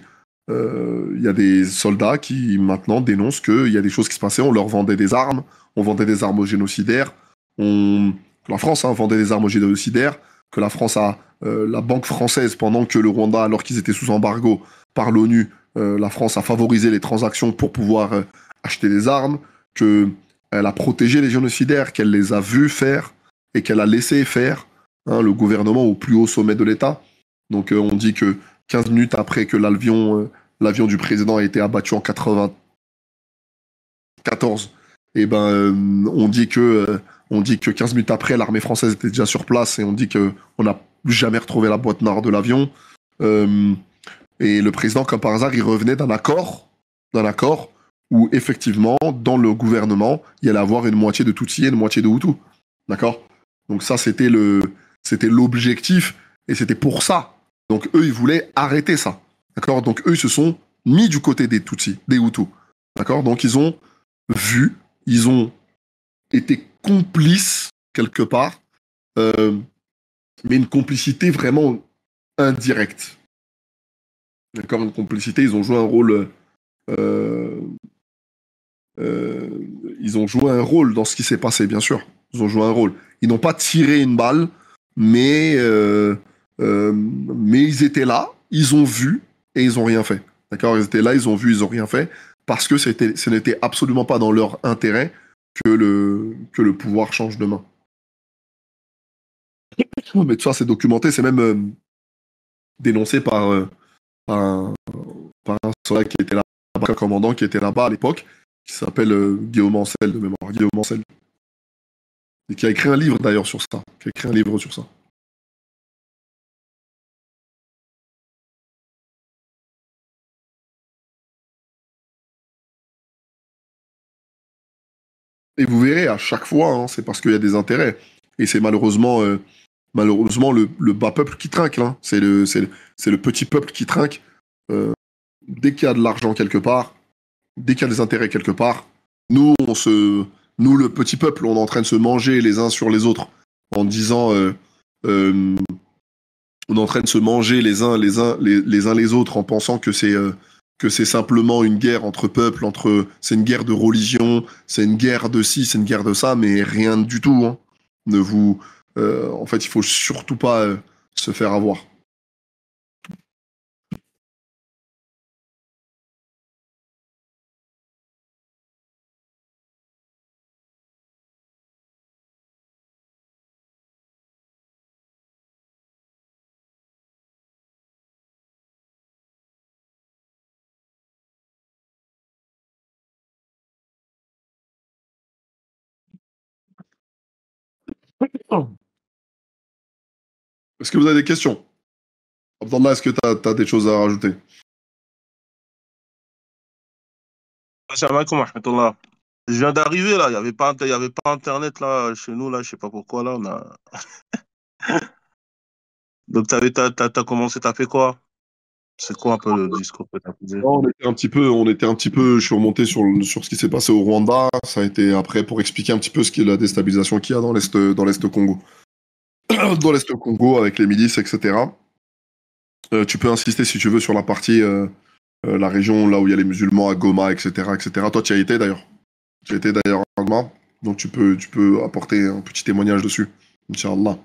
il y a des soldats qui maintenant dénoncent qu'il y a des choses qui se passaient. On leur vendait des armes, on vendait des armes aux génocidaires. La France vendait des armes aux génocidaires, que la France a, la banque française, pendant que le Rwanda, alors qu'ils étaient sous embargo par l'ONU, la France a favorisé les transactions pour pouvoir acheter des armes, qu'elle a protégé les génocidaires, qu'elle les a vus faire et qu'elle a laissé faire, hein, le gouvernement au plus haut sommet de l'État. Donc on dit que 15 minutes après que l'avion du président a été abattu en 94, et ben on dit que 15 minutes après l'armée française était déjà sur place et on dit que on n'a jamais retrouvé la boîte noire de l'avion. Euh, et le président, comme par hasard, il revenait d'un accord où effectivement dans le gouvernement il y allait avoir une moitié de Tutsi et une moitié de Hutu. D'accord. Donc ça c'était l'objectif et c'était pour ça. Donc eux ils voulaient arrêter ça. D'accord. Donc eux ils se sont mis du côté des Tutsis, des Hutus. D'accord. Donc ils ont vu, ils ont été complices quelque part, euh, mais une complicité vraiment indirecte. D'accord, une complicité, ils ont joué un rôle, euh, euh, ils ont joué un rôle dans ce qui s'est passé, bien sûr. Ils ont joué un rôle. Ils n'ont pas tiré une balle, mais ils étaient là, ils ont vu et ils n'ont rien fait. D'accord, ils étaient là, ils ont vu, ils n'ont rien fait parce que ce n'était absolument pas dans leur intérêt que le pouvoir change de main. Mais tout ça, c'est documenté, c'est même dénoncé par un, par un soldat qui était là, un commandant qui était là-bas à l'époque, qui s'appelle Guillaume Ancel, de mémoire, Guillaume Ancel, et qui a écrit un livre d'ailleurs sur ça, qui a écrit un livre sur ça. Et vous verrez, à chaque fois, hein, c'est parce qu'il y a des intérêts. Et c'est malheureusement le bas peuple qui trinque. Hein. C'est le petit peuple qui trinque. Euh, Dès qu'il y a de l'argent quelque part, dès qu'il y a des intérêts quelque part, nous, nous, le petit peuple, on est en train de se manger les uns sur les autres en disant, euh, on est en train de se manger les uns les autres en pensant que c'est simplement une guerre entre peuples, c'est une guerre de religion, c'est une guerre de ci, c'est une guerre de ça, mais rien du tout. Hein. Ne vous, En fait, il faut surtout pas se faire avoir. Est-ce que vous avez des questions? Abdallah, est-ce que tu as des choses à rajouter? Salam alaikum wa rahmatullah. Je viens d'arriver là, il y avait pas internet là chez nous là, je sais pas pourquoi là on a. Donc t'as commencé, t'as fait quoi? C'est quoi un peu le discours que t'as posé? Je suis remonté sur ce qui s'est passé au Rwanda. Ça a été après pour expliquer un petit peu ce qui est la déstabilisation qu'il y a dans l'Est Congo. Dans l'Est Congo avec les milices, etc. Tu peux insister si tu veux sur la partie, la région là où il y a les musulmans à Goma, etc., etc. Toi, tu y as été d'ailleurs. Tu y as été d'ailleurs à Goma. Donc tu peux apporter un petit témoignage dessus. Inch'Allah.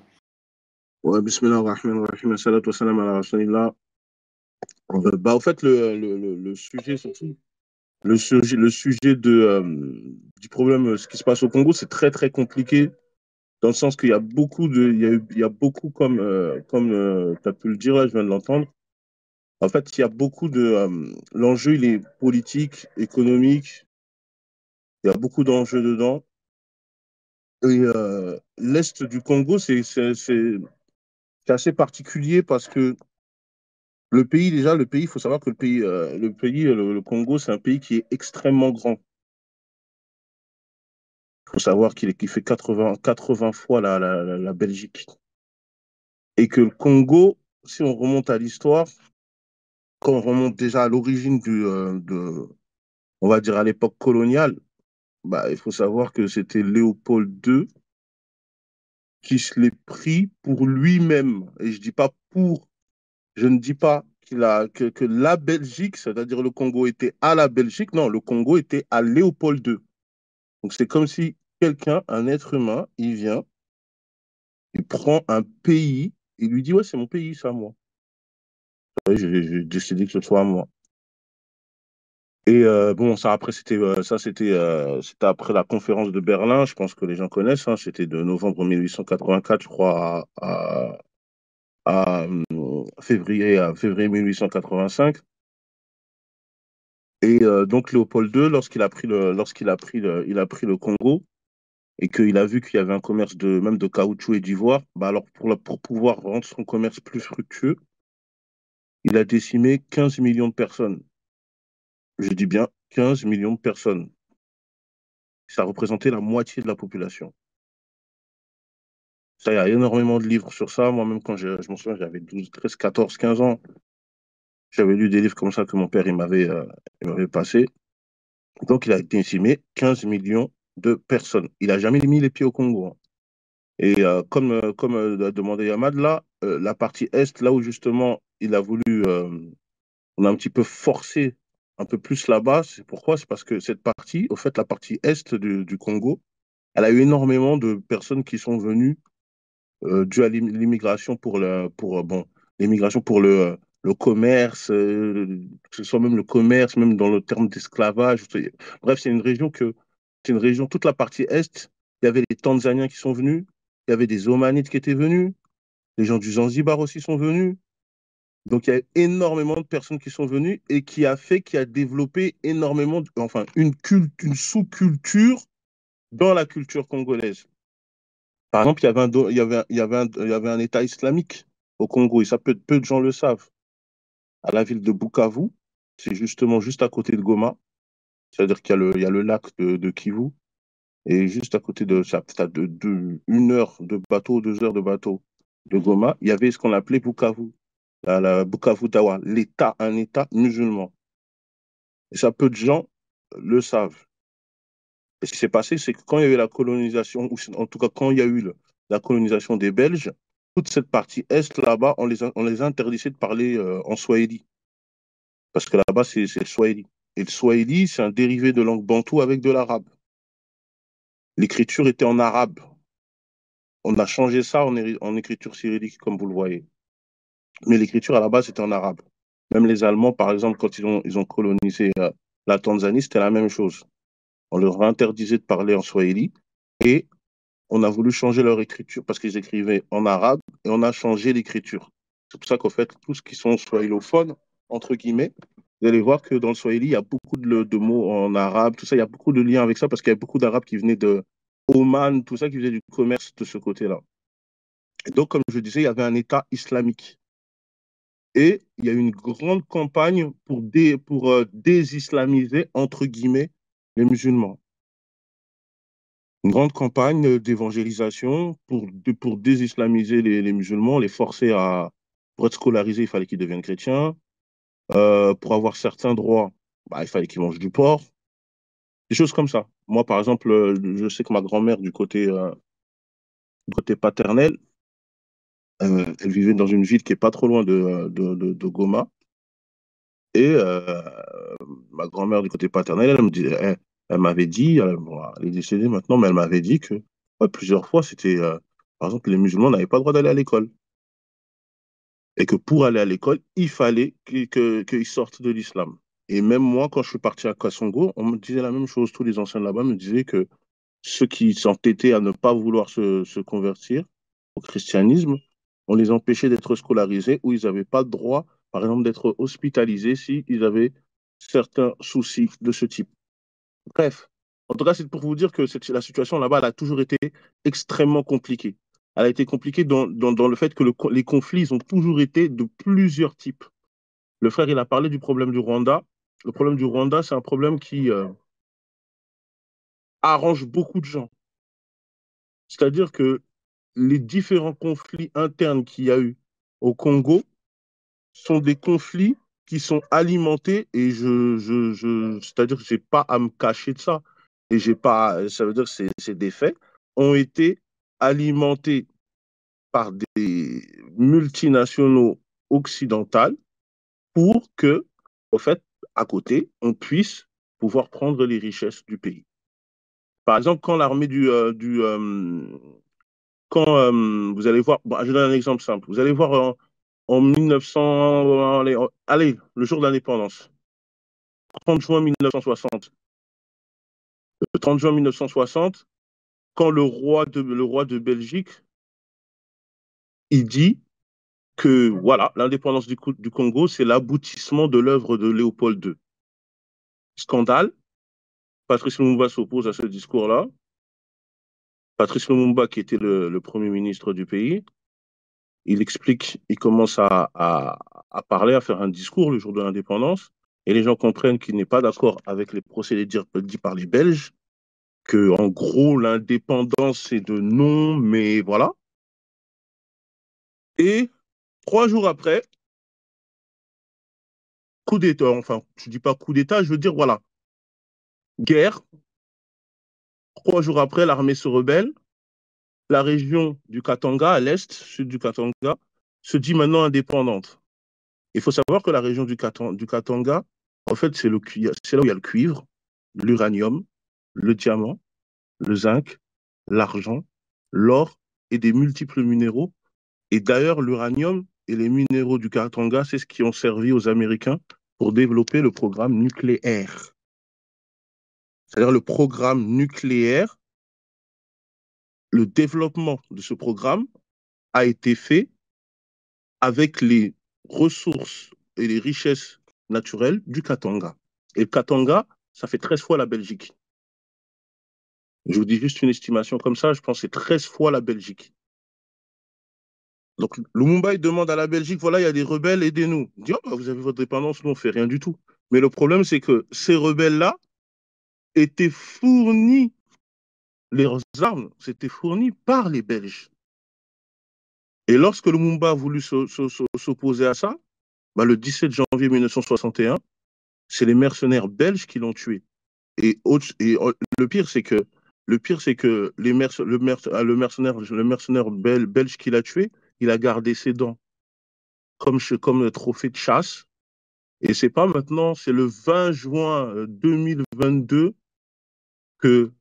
Ouais, bismillah ar-Rahman ar-Rahim, salatu wa salam ala rasulillah. Bah, au fait, le sujet, surtout, le sujet du problème, ce qui se passe au Congo, c'est très, très compliqué, dans le sens qu'il y a beaucoup il y a beaucoup, comme tu as pu le dire, là, je viens de l'entendre. En fait, il y a beaucoup l'enjeu, il est politique, économique, il y a beaucoup d'enjeux dedans. Et l'Est du Congo, C'est assez particulier parce que le pays, déjà, il faut savoir que le Congo, c'est un pays qui est extrêmement grand. Il faut savoir qu'il fait 80 fois la Belgique. Et que le Congo, si on remonte à l'histoire, quand on remonte déjà à l'origine on va dire à l'époque coloniale, bah, il faut savoir que c'était Léopold II qui se l'est pris pour lui-même. Et je ne dis pas que la Belgique, c'est-à-dire le Congo était à la Belgique, non, le Congo était à Léopold II. Donc c'est comme si quelqu'un, un être humain, il vient, il prend un pays, il lui dit, ouais, c'est mon pays, ça, moi. Ouais, j'ai décidé que ce soit à moi. Et bon, ça après c'était après la conférence de Berlin, je pense que les gens connaissent, hein, c'était de novembre 1884, je crois, février 1885. Et donc Léopold II, il a pris le Congo et qu'il a vu qu'il y avait un commerce même de caoutchouc et d'ivoire, bah alors pour pouvoir rendre son commerce plus fructueux, il a décimé 15 millions de personnes. Je dis bien 15 millions de personnes. Ça représentait la moitié de la population. Ça, il y a énormément de livres sur ça. Moi-même, quand je m'en souviens, j'avais 12, 13, 14, 15 ans. J'avais lu des livres comme ça que mon père il m'avait passé. Donc, il a décimé 15 millions de personnes. Il n'a jamais mis les pieds au Congo, hein. Et comme a demandé Yamad, là, la partie Est, là où justement il a voulu, on a un petit peu forcé un peu plus là-bas, c'est pourquoi? C'est parce que cette partie, au fait, la partie Est du Congo, elle a eu énormément de personnes qui sont venues dû à l'immigration bon, l'immigration pour le commerce, que ce soit même le commerce, même dans le terme d'esclavage. Bref, c'est une région, toute la partie Est, il y avait les Tanzaniens qui sont venus, il y avait des Omanites qui étaient venus, les gens du Zanzibar aussi sont venus. Donc, il y a énormément de personnes qui sont venues et qui a développé énormément, enfin, une sous-culture dans la culture congolaise. Par exemple, il y avait il y avait un État islamique au Congo, et ça peu de gens le savent. À la ville de Bukavu, c'est justement juste à côté de Goma, c'est-à-dire il y a le lac de Kivu, et juste à côté de ça, peut-être une heure de bateau, 2 heures de bateau de Goma, il y avait ce qu'on appelait Bukavu, la Bukavu Dawa, un État musulman. Et ça, peu de gens le savent. Et ce qui s'est passé, c'est que quand il y a eu la colonisation, ou en tout cas quand il y a eu la colonisation des Belges, toute cette partie Est, là-bas, on les interdisait de parler en Swahili. Parce que là-bas, c'est le Swahili. Et le Swahili, c'est un dérivé de langue bantou avec de l'arabe. L'écriture était en arabe. On a changé ça en écriture cyrillique, comme vous le voyez. Mais l'écriture, à la base, c'était en arabe. Même les Allemands, par exemple, quand ils ont colonisé la Tanzanie, c'était la même chose. On leur interdisait de parler en Swahili. Et on a voulu changer leur écriture parce qu'ils écrivaient en arabe et on a changé l'écriture. C'est pour ça qu'en fait, tous qui sont swahilophones, entre guillemets, vous allez voir que dans le swahili, il y a beaucoup de mots en arabe, tout ça, il y a beaucoup de liens avec ça parce qu'il y a beaucoup d'arabes qui venaient de Oman, tout ça, qui faisaient du commerce de ce côté-là. Et donc, comme je disais, il y avait un État islamique. Et il y a eu une grande campagne pour désislamiser, entre guillemets, les musulmans. Une grande campagne d'évangélisation pour désislamiser les musulmans, les forcer pour être scolarisés, il fallait qu'ils deviennent chrétiens. Pour avoir certains droits, bah, il fallait qu'ils mangent du porc. Des choses comme ça. Moi, par exemple, je sais que ma grand-mère, du côté paternel, elle vivait dans une ville qui est pas trop loin de Goma. Et ma grand-mère, du côté paternel, elle m'avait dit, bon, elle est décédée maintenant, mais elle m'avait dit que ouais, plusieurs fois, par exemple, les musulmans n'avaient pas le droit d'aller à l'école. Et que pour aller à l'école, il fallait qu'ils sortent de l'islam. Et même moi, quand je suis parti à Kassongo, on me disait la même chose. Tous les anciens là-bas me disaient que ceux qui s'entêtaient à ne pas vouloir se convertir au christianisme, on les empêchait d'être scolarisés ou ils n'avaient pas le droit, par exemple, d'être hospitalisés s'ils avaient certains soucis de ce type. Bref, en tout cas, c'est pour vous dire que la situation là-bas, elle a toujours été extrêmement compliquée. Elle a été compliquée dans le fait que les conflits, ils ont toujours été de plusieurs types. Le frère, il a parlé du problème du Rwanda. Le problème du Rwanda, c'est un problème qui arrange beaucoup de gens. C'est-à-dire que les différents conflits internes qu'il y a eu au Congo sont des conflits qui sont alimentés, et c'est-à-dire que je n'ai pas à me cacher de ça, et j'ai pas, ça veut dire que c'est des faits, ont été alimentés par des multinationaux occidentales pour que, au fait, à côté, on puisse pouvoir prendre les richesses du pays. Par exemple, quand l'armée quand vous allez voir, bon, je donne un exemple simple, vous allez voir en 1900, allez, le jour de l'indépendance, 30 juin 1960. Le 30 juin 1960, quand le roi de Belgique, il dit que voilà, l'indépendance du Congo, c'est l'aboutissement de l'œuvre de Léopold II. Scandale, Patrice Lumumba s'oppose à ce discours-là. Patrice Lumumba, qui était le premier ministre du pays, il explique, il commence à parler, à faire un discours le jour de l'indépendance, et les gens comprennent qu'il n'est pas d'accord avec les procédés dits par les Belges, que en gros l'indépendance c'est de non, mais voilà. Et 3 jours après, coup d'État, enfin je dis pas coup d'État, je veux dire voilà, guerre. 3 jours après, l'armée se rebelle. La région du Katanga, à l'est, sud du Katanga, se dit maintenant indépendante. Il faut savoir que la région du Katanga, en fait, c'est là où il y a le cuivre, l'uranium, le diamant, le zinc, l'argent, l'or et des multiples minéraux. Et d'ailleurs, l'uranium et les minéraux du Katanga, c'est ce qui ont servi aux Américains pour développer le programme nucléaire. C'est-à-dire le programme nucléaire, le développement de ce programme a été fait avec les ressources et les richesses naturelles du Katanga. Et le Katanga, ça fait 13 fois la Belgique. Je vous dis juste une estimation comme ça, je pense que c'est 13 fois la Belgique. Donc Lumumba, il demande à la Belgique, voilà, il y a des rebelles, aidez-nous. Il dit, oh, bah, vous avez votre dépendance, nous, on ne fait rien du tout. Mais le problème, c'est que ces rebelles-là étaient fournis, leurs armes, c'était fourni par les Belges. Et lorsque Lumumba a voulu s'opposer à ça, bah, le 17 janvier 1961, c'est les mercenaires belges qui l'ont tué. Et le pire, c'est que le mercenaire belge qui l'a tué, il a gardé ses dents comme trophée de chasse. Et c'est pas maintenant, c'est le 20 juin 2022 que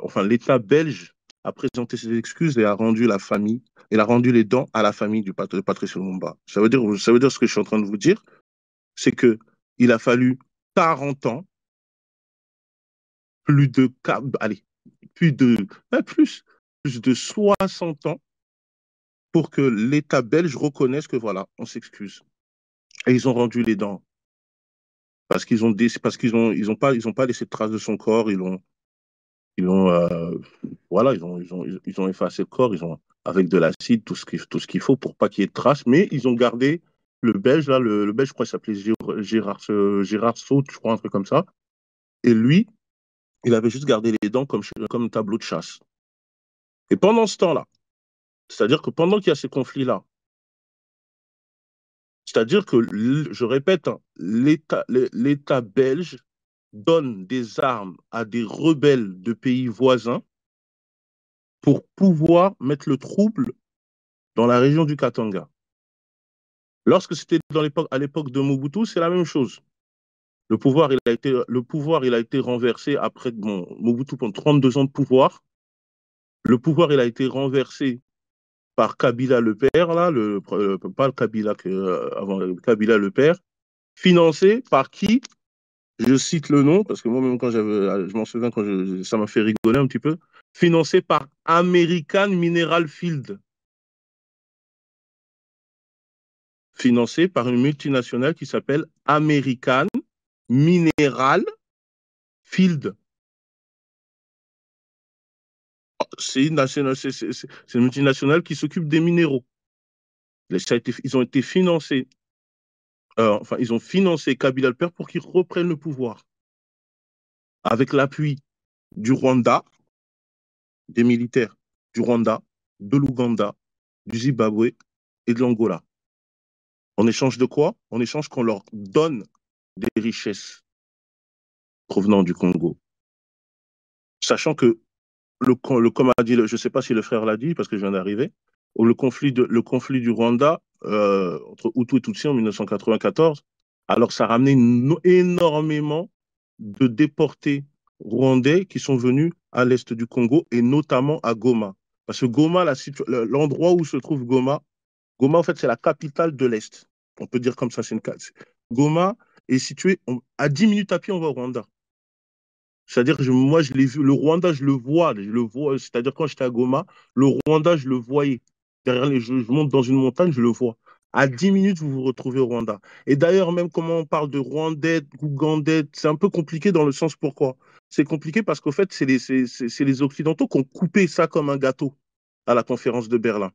enfin, l'État belge a présenté ses excuses et a rendu la famille, il a rendu les dents à la famille de Patrice Lumumba. Ça veut dire ce que je suis en train de vous dire, c'est que il a fallu 40 ans, plus de, allez, plus de, plus de 60 ans pour que l'État belge reconnaisse que voilà, on s'excuse. Et ils ont rendu les dents. Ils ont pas laissé de traces de son corps, ils ont, voilà, ils ont effacé le corps, avec de l'acide, tout ce qu'il faut pour pas qu'il y ait de traces, mais ils ont gardé le belge, là, le belge, je crois qu'il s'appelait Gérard Saut, je crois, un truc comme ça. Et lui, il avait juste gardé les dents comme tableau de chasse. Et pendant ce temps-là, c'est-à-dire que pendant qu'il y a ces conflits-là, c'est-à-dire que, je répète, hein, l'État belge donne des armes à des rebelles de pays voisins pour pouvoir mettre le trouble dans la région du Katanga. Lorsque c'était à l'époque de Mobutu, c'est la même chose. Le pouvoir, il a été renversé après Mobutu pendant 32 ans de pouvoir. Le pouvoir, il a été renversé par Kabila le père, là, pas le Kabila avant Kabila le père, financé par qui? Je cite le nom, parce que moi-même, je m'en souviens ça m'a fait rigoler un petit peu, financé par American Mineral Field, financé par une multinationale qui s'appelle American Mineral Field. C'est une multinationale qui s'occupe des minéraux. Ils ont été financés, enfin, ils ont financé Kabila le Père pour qu'il reprenne le pouvoir, avec l'appui du Rwanda, des militaires du Rwanda, de l'Ouganda, du Zimbabwe et de l'Angola. En échange de quoi? En échange qu'on leur donne des richesses provenant du Congo. Sachant que, comme a dit, je ne sais pas si le frère l'a dit, parce que je viens d'arriver, le conflit du Rwanda entre Hutu et Tutsi en 1994, alors ça a ramené énormément de déportés rwandais qui sont venus à l'est du Congo et notamment à Goma. Parce que Goma, l'endroit où se trouve Goma, Goma, en fait, c'est la capitale de l'Est. On peut dire comme ça, c'est une case. Goma est situé à 10 minutes à pied, on va au Rwanda. C'est-à-dire que moi, je l'ai vu, le Rwanda, je le vois. C'est-à-dire quand j'étais à Goma, le Rwanda, je le voyais. Je monte dans une montagne, je le vois. À 10 minutes, vous vous retrouvez au Rwanda. Et d'ailleurs, même comment on parle de Rwandais, Ougandais, c'est un peu compliqué dans le sens pourquoi. C'est compliqué parce qu'au fait, c'est les Occidentaux qui ont coupé ça comme un gâteau à la conférence de Berlin.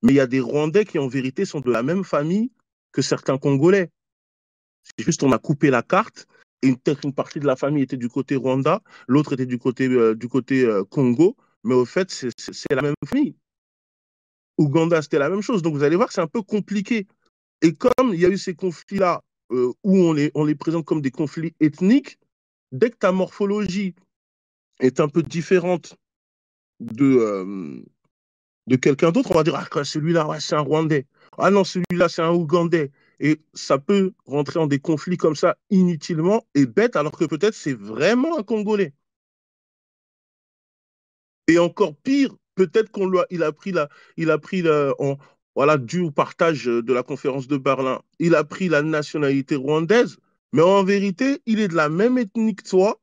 Mais il y a des Rwandais qui, en vérité, sont de la même famille que certains Congolais. C'est juste on a coupé la carte et une partie de la famille était du côté Rwanda, l'autre était du côté Congo, mais au fait, c'est la même famille. Ouganda, c'était la même chose. Donc vous allez voir que c'est un peu compliqué. Et comme il y a eu ces conflits-là, où on les présente comme des conflits ethniques, dès que ta morphologie est un peu différente de quelqu'un d'autre, on va dire, ah, celui-là, ouais, c'est un Rwandais. Ah non, celui-là, c'est un Ougandais. Et ça peut rentrer en des conflits comme ça inutilement et bête, alors que peut-être c'est vraiment un Congolais. Et encore pire, peut-être il a pris voilà, dû au partage de la conférence de Berlin, il a pris la nationalité rwandaise, mais en vérité, il est de la même ethnie que toi,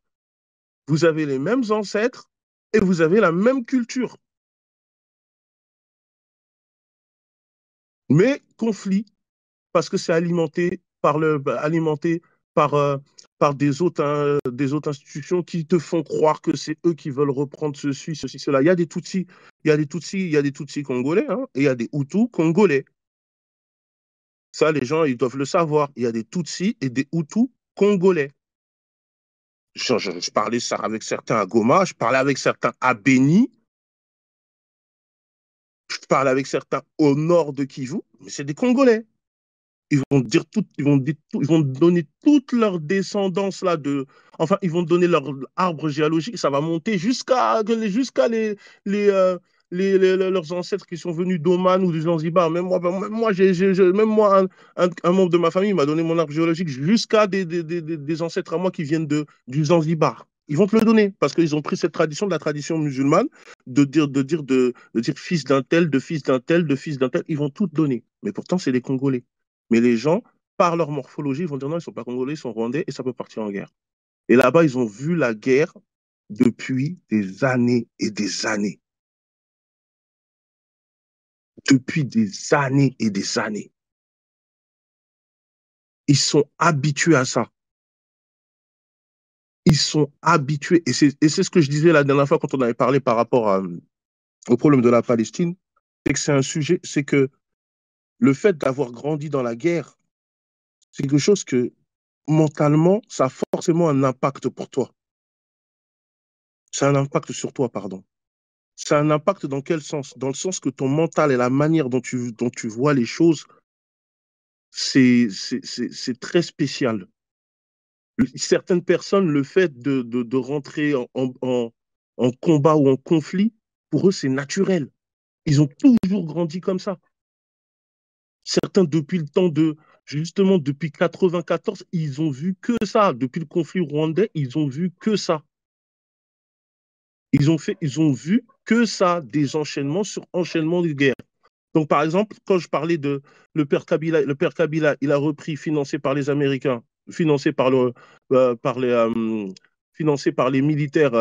vous avez les mêmes ancêtres et vous avez la même culture. Mais conflit, parce que c'est alimenté par, par des autres institutions qui te font croire que c'est eux qui veulent reprendre ceci, cela. Il y a des Tutsis, il y a des Tutsis congolais, hein, et il y a des Hutus congolais. Ça, les gens, ils doivent le savoir. Il y a des Tutsis et des Hutus congolais. Je parlais ça avec certains à Goma, je parlais avec certains à Beni, je parlais avec certains au nord de Kivu, mais c'est des Congolais. Ils vont donner toute leur descendance là enfin, ils vont donner leur arbre géologique, ça va monter jusqu'à leurs ancêtres qui sont venus d'Oman ou du Zanzibar. Même moi, un membre de ma famille m'a donné mon arbre géologique jusqu'à des ancêtres à moi qui viennent du Zanzibar. Ils vont te le donner parce qu'ils ont pris cette tradition de la tradition musulmane de dire fils d'un tel, de fils d'un tel, de fils d'un tel. Ils vont tout te donner. Mais pourtant, c'est des Congolais. Mais les gens, par leur morphologie, ils vont dire non, ils ne sont pas congolais, ils sont rwandais et ça peut partir en guerre. Et là-bas, ils ont vu la guerre depuis des années et des années. Depuis des années et des années. Ils sont habitués à ça. Ils sont habitués. Et c'est ce que je disais la dernière fois quand on avait parlé par rapport au problème de la Palestine. C'est que c'est un sujet, c'est que le fait d'avoir grandi dans la guerre, c'est quelque chose que mentalement, ça a forcément un impact pour toi. C'est un impact sur toi, pardon. C'est un impact dans quel sens? Dans le sens que ton mental et la manière dont tu vois les choses, c'est très spécial. Certaines personnes, le fait de rentrer en combat ou en conflit, pour eux, c'est naturel. Ils ont toujours grandi comme ça. Certains, depuis le temps justement, depuis 94, ils ont vu que ça. Depuis le conflit rwandais, ils ont vu que ça. Ils ont vu que ça, des enchaînements sur enchaînements de guerre. Donc, par exemple, quand je parlais de le père Kabila, il a repris, financé par les Américains, financé par, par financé par les militaires,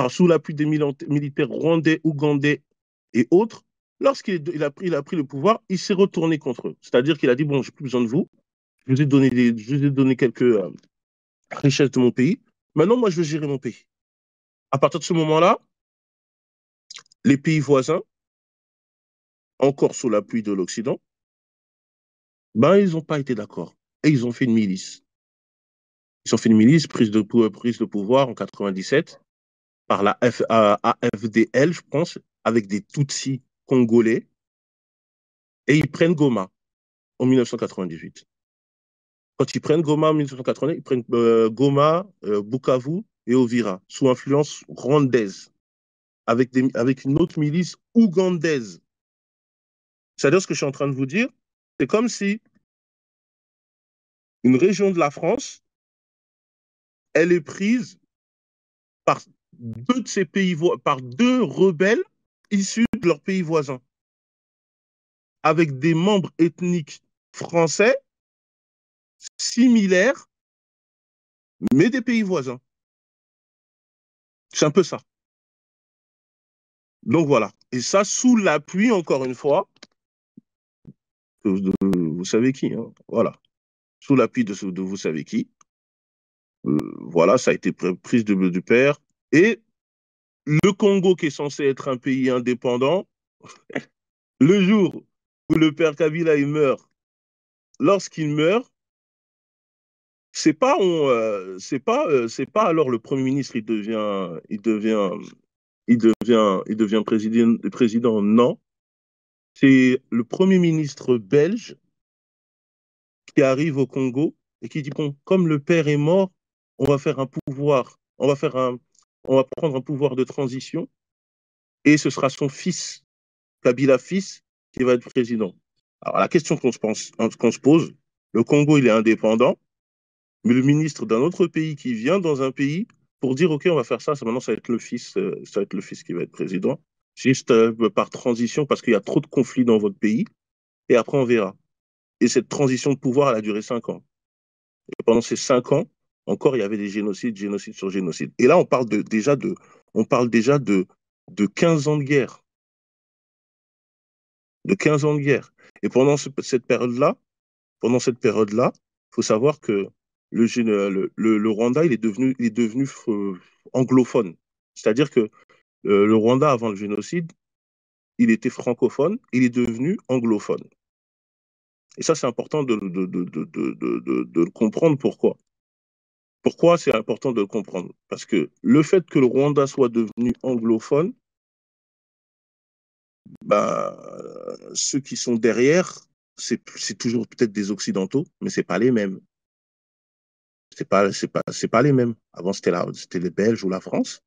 sous l'appui des militaires rwandais, ougandais et autres. Lorsqu'il a pris le pouvoir, il s'est retourné contre eux. C'est-à-dire qu'il a dit, bon, j'ai plus besoin de vous, je vous ai donné quelques richesses de mon pays. Maintenant, moi, je veux gérer mon pays. À partir de ce moment-là, les pays voisins, encore sous l'appui de l'Occident, ben, ils n'ont pas été d'accord. Et ils ont fait une milice. Ils ont fait une milice, prise de pouvoir en 97 par la AFDL, je pense, avec des Tutsis congolais. Et ils prennent Goma en 1998. Quand ils prennent Goma en 1998, ils prennent Goma, Bukavu et Ovira, sous influence rwandaise, avec une autre milice ougandaise. C'est-à-dire ce que je suis en train de vous dire, c'est comme si une région de la France, elle est prise par deux de ces pays, par deux rebelles issus de leurs pays voisins, avec des membres ethniques français similaires, mais des pays voisins. C'est un peu ça. Donc voilà. Et ça, sous l'appui, encore une fois, de vous savez qui. Hein. Voilà. Sous l'appui de vous savez qui. Voilà, ça a été prise du père. Et le Congo, qui est censé être un pays indépendant, le jour où le père Kabila il meurt, lorsqu'il meurt, c'est pas alors le premier ministre il devient président, non, c'est le premier ministre belge qui arrive au Congo et qui dit bon, comme le père est mort, on va faire un pouvoir, on va prendre un pouvoir de transition et ce sera son fils, Kabila fils, qui va être président. Alors la question qu'on se pose, le Congo il est indépendant, mais le ministre d'un autre pays qui vient dans un pays pour dire ok on va faire ça, maintenant ça va être le fils, ça va être le fils qui va être président, juste par transition parce qu'il y a trop de conflits dans votre pays et après on verra. Et cette transition de pouvoir elle a duré 5 ans. Et pendant ces 5 ans, encore il y avait des génocides, génocide sur génocide. Et là on parle déjà de 15 ans de guerre, de 15 ans de guerre. Et cette période-là, il faut savoir que le Rwanda, il est devenu anglophone. C'est-à-dire que le Rwanda, avant le génocide, il était francophone, il est devenu anglophone. Et ça, c'est important de le comprendre. Pourquoi? Pourquoi c'est important de le comprendre? Parce que le fait que le Rwanda soit devenu anglophone, bah, ceux qui sont derrière, c'est toujours peut-être des Occidentaux, mais c'est pas les mêmes. C'est pas les mêmes. Avant, c'était les Belges ou la France.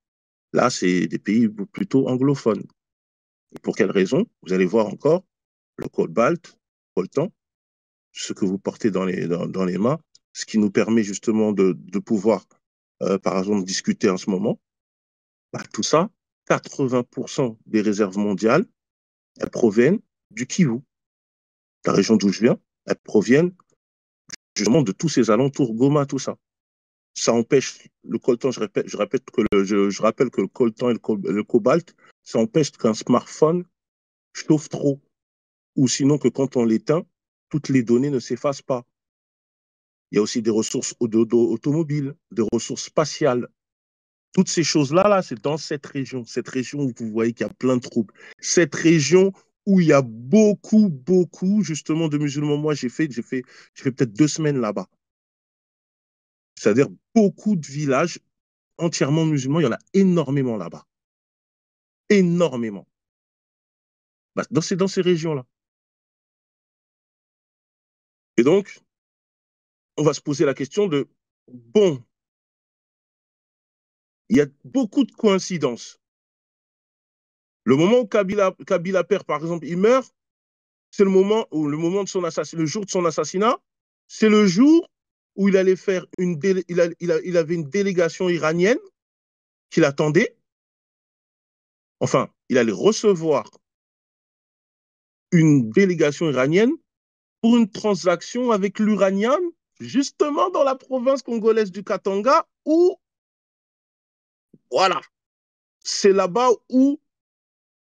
Là, c'est des pays plutôt anglophones. Et pour quelle raison? Vous allez voir encore le cobalt, coltan, ce que vous portez dans les mains, ce qui nous permet justement de pouvoir, par exemple, discuter en ce moment. Bah, tout ça, 80% des réserves mondiales, elles proviennent du Kivu, la région d'où je viens. Elles proviennent justement de tous ces alentours, Goma, tout ça. Ça empêche le coltan, je rappelle que le coltan et le cobalt, ça empêche qu'un smartphone chauffe trop, ou sinon que quand on l'éteint, toutes les données ne s'effacent pas. Il y a aussi des ressources automobiles, des ressources spatiales. Toutes ces choses-là, c'est dans cette région où vous voyez qu'il y a plein de troubles. Cette région où il y a beaucoup, justement, de musulmans. Moi, j'ai fait peut-être 2 semaines là-bas. C'est-à-dire beaucoup de villages entièrement musulmans, il y en a énormément là-bas. Énormément. C'est dans ces régions-là. Et donc, on va se poser la question de, bon, il y a beaucoup de coïncidences. Le moment où Kabila perd, par exemple, il meurt, c'est le moment de son assassinat, le jour de son assassinat, c'est le jour où il allait faire il avait une délégation iranienne qui l'attendait. Enfin, il allait recevoir une délégation iranienne pour une transaction avec l'uranium, justement dans la province congolaise du Katanga, où, voilà, c'est là-bas où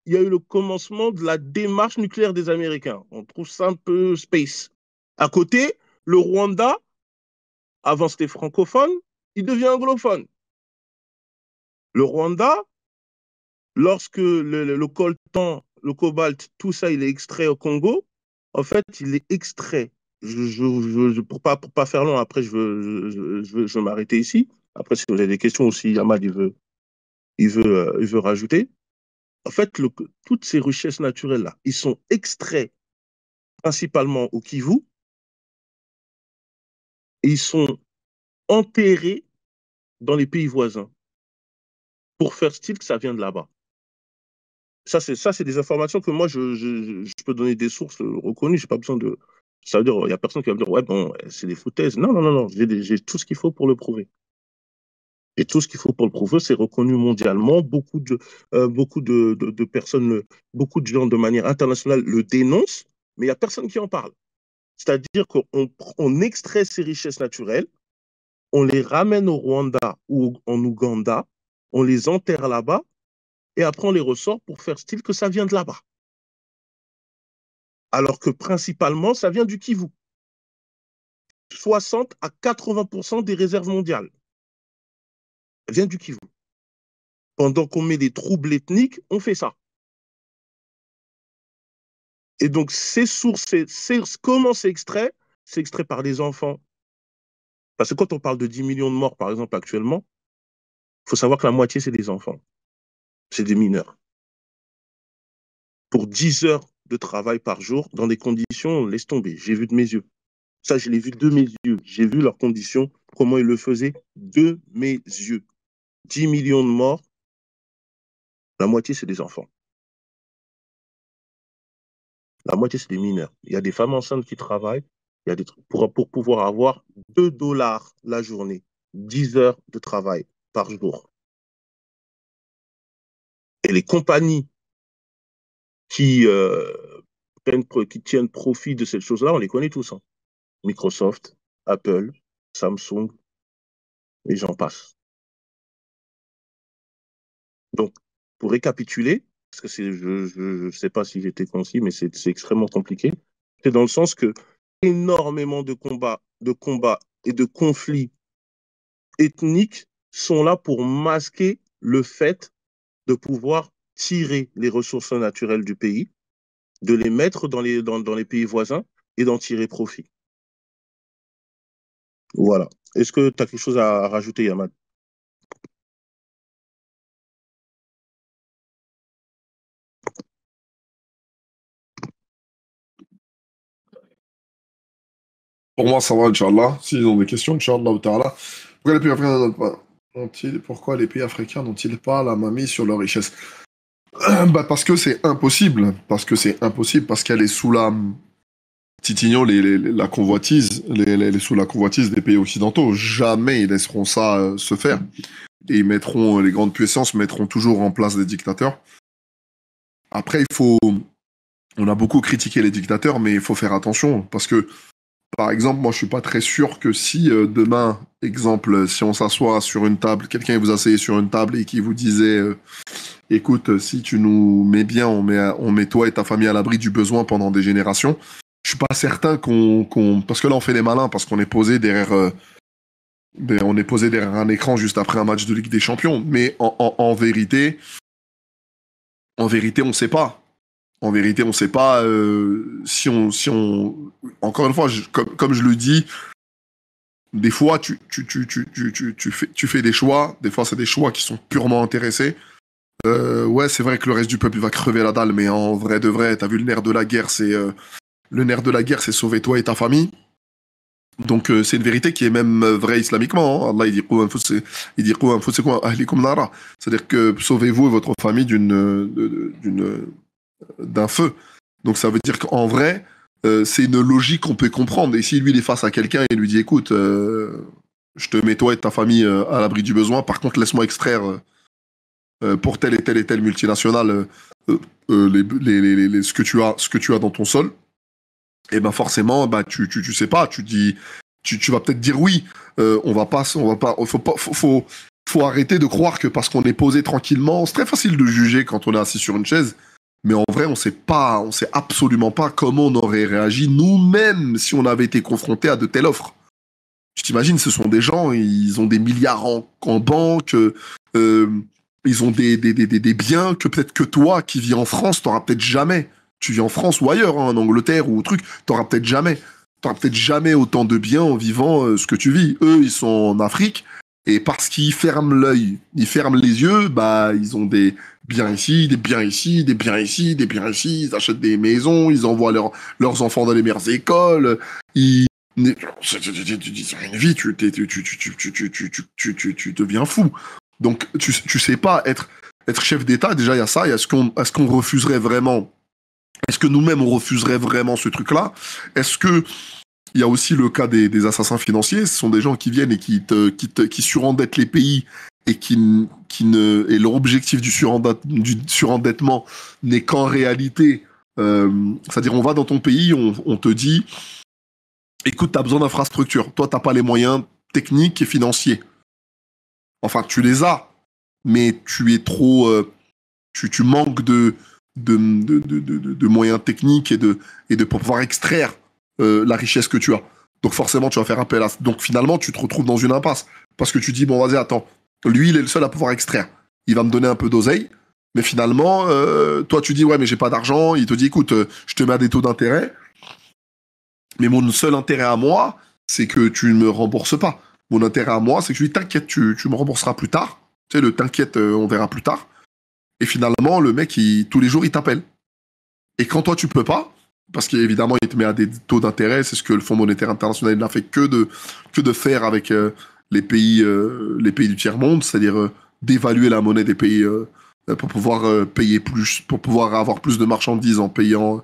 il y a eu le commencement de la démarche nucléaire des Américains. On trouve ça un peu space. À côté, le Rwanda, avant c'était francophone, il devient anglophone. Le Rwanda, lorsque le coltan, le cobalt, tout ça, il est extrait au Congo, en fait, il est extrait. Pour pas faire long, après, je veux m'arrêter ici. Après, si vous avez des questions aussi, Yamad, il veut rajouter. En fait, toutes ces richesses naturelles-là, ils sont extraits principalement au Kivu et ils sont enterrés dans les pays voisins pour faire style que ça vient de là-bas. Ça, c'est des informations que moi, je peux donner des sources reconnues. J'ai pas besoin de. Ça veut dire, il n'y a personne qui va me dire, ouais, bon, c'est des foutaises. Non, non, non, non. J'ai tout ce qu'il faut pour le prouver. Et tout ce qu'il faut pour le prouver, c'est reconnu mondialement. Beaucoup de personnes, beaucoup de gens de manière internationale le dénoncent, mais il n'y a personne qui en parle. C'est-à-dire qu'on extrait ces richesses naturelles, on les ramène au Rwanda ou en Ouganda, on les enterre là-bas, et après on les ressort pour faire style que ça vient de là-bas. Alors que principalement, ça vient du Kivu. 60 à 80% des réserves mondiales viennent du Kivu. Pendant qu'on met des troubles ethniques, on fait ça. Et donc, ces sources, comment c'est extrait? C'est extrait par les enfants. Parce que quand on parle de 10 millions de morts, par exemple, actuellement, il faut savoir que la moitié, c'est des enfants. C'est des mineurs. Pour 10 heures de travail par jour, dans des conditions, laisse tomber. J'ai vu de mes yeux. Ça, je l'ai vu de mes yeux. J'ai vu leurs conditions, comment ils le faisaient de mes yeux. 10 millions de morts, la moitié, c'est des enfants. La moitié, c'est des mineurs. Il y a des femmes enceintes qui travaillent il y a des trucs pour pouvoir avoir 2 dollars la journée, 10 heures de travail par jour. Et les compagnies qui, qui tiennent profit de cette chose-là, on les connaît tous. Hein. Microsoft, Apple, Samsung, et j'en passe. Donc, pour récapituler, parce que je ne sais pas si j'étais concis, mais c'est extrêmement compliqué, c'est dans le sens que énormément de combats et de conflits ethniques sont là pour masquer le fait de pouvoir tirer les ressources naturelles du pays, de les mettre dans les pays voisins et d'en tirer profit. Voilà. Est-ce que tu as quelque chose à rajouter, Yamad? Pour moi, ça va, Inch'Allah. S'ils ont des questions, Inch'Allah ou Ta'ala. Pourquoi les pays africains n'ont-ils pas la main mise sur leur richesse? Bah, parce que c'est impossible. Parce que c'est impossible. Parce qu'elle est sous la Titignon, la convoitise, sous la convoitise des pays occidentaux. Jamais ils laisseront ça se faire. Et les grandes puissances mettront toujours en place des dictateurs. Après, on a beaucoup critiqué les dictateurs, mais il faut faire attention. Parce que, par exemple, moi, je suis pas très sûr que si demain, exemple, si on s'assoit sur une table, quelqu'un vous asseyait sur une table et qui vous disait, écoute, si tu nous mets bien, on met toi et ta famille à l'abri du besoin pendant des générations. Je suis pas certain parce que là, on fait les malins, parce qu'on est posé derrière, un écran juste après un match de Ligue des Champions. Mais en vérité, on sait pas. En vérité, on sait pas si on. Encore une fois, comme je le dis, des fois, tu fais des choix. Des fois, c'est des choix qui sont purement intéressés. Ouais, c'est vrai que le reste du peuple va crever la dalle, mais en vrai de vrai, t'as vu le nerf de la guerre, c'est sauver toi et ta famille. Donc c'est une vérité qui est même vraie islamiquement. Hein. Allah il dit c'est-à-dire que sauvez-vous et votre famille d'un feu. Donc ça veut dire qu'en vrai, c'est une logique qu'on peut comprendre. Et si lui il est face à quelqu'un et lui dit écoute, je te mets toi et ta famille à l'abri du besoin, par contre laisse-moi extraire pour telle et telle multinationale ce que tu as dans ton sol, et ben forcément, bah tu sais pas, tu vas peut-être dire oui. Faut arrêter de croire que parce qu'on est posé tranquillement, c'est très facile de juger quand on est assis sur une chaise, mais en vrai, on sait absolument pas comment on aurait réagi nous-mêmes si on avait été confronté à de telles offres. Tu t'imagines, ce sont des gens, ils ont des milliards en banque. Ils ont des biens que peut-être que toi, qui vis en France, t'auras peut-être jamais. Tu vis en France ou ailleurs, hein, en Angleterre ou au truc, t'auras peut-être jamais. T'auras peut-être jamais autant de biens en vivant ce que tu vis. Eux, ils sont en Afrique, et parce qu'ils ferment l'œil, ils ferment les yeux, bah, ils ont des biens ici, des biens ici, des biens ici, des biens ici, ils achètent des maisons, ils envoient leurs enfants dans les meilleures écoles, ils... C'est une vie, tu deviens fou. Donc, tu sais pas, être chef d'État, déjà, il y a ça, est-ce qu'on refuserait vraiment, est-ce que nous-mêmes, on refuserait vraiment ce truc-là? Est-ce que il y a aussi le cas des assassins financiers, ce sont des gens qui viennent et qui surendettent les pays et et leur objectif du surendettement n'est qu'en réalité, c'est-à-dire on va dans ton pays, on te dit, écoute, t'as besoin d'infrastructures, toi t'as pas les moyens techniques et financiers. Enfin, tu les as, mais tu es trop, tu manques de moyens techniques et de pour pouvoir extraire la richesse que tu as. Donc forcément, tu vas faire appel à... Donc finalement, tu te retrouves dans une impasse. Parce que tu dis, bon, vas-y, attends, lui, il est le seul à pouvoir extraire. Il va me donner un peu d'oseille, mais finalement, toi, tu dis, ouais, mais j'ai pas d'argent. Il te dit, écoute, je te mets à des taux d'intérêt, mais mon seul intérêt à moi, c'est que tu ne me rembourses pas. Mon intérêt à moi, c'est que je lui dis, t'inquiète, tu me rembourseras plus tard. Tu sais, le t'inquiète, on verra plus tard. Et finalement, le mec, tous les jours, il t'appelle. Et quand toi, tu peux pas, parce qu'évidemment, il te met à des taux d'intérêt, c'est ce que le Fonds monétaire international n'a fait que de faire avec les pays du tiers-monde, c'est-à-dire d'évaluer la monnaie des pays pour pouvoir payer plus, pour pouvoir avoir plus de marchandises en payant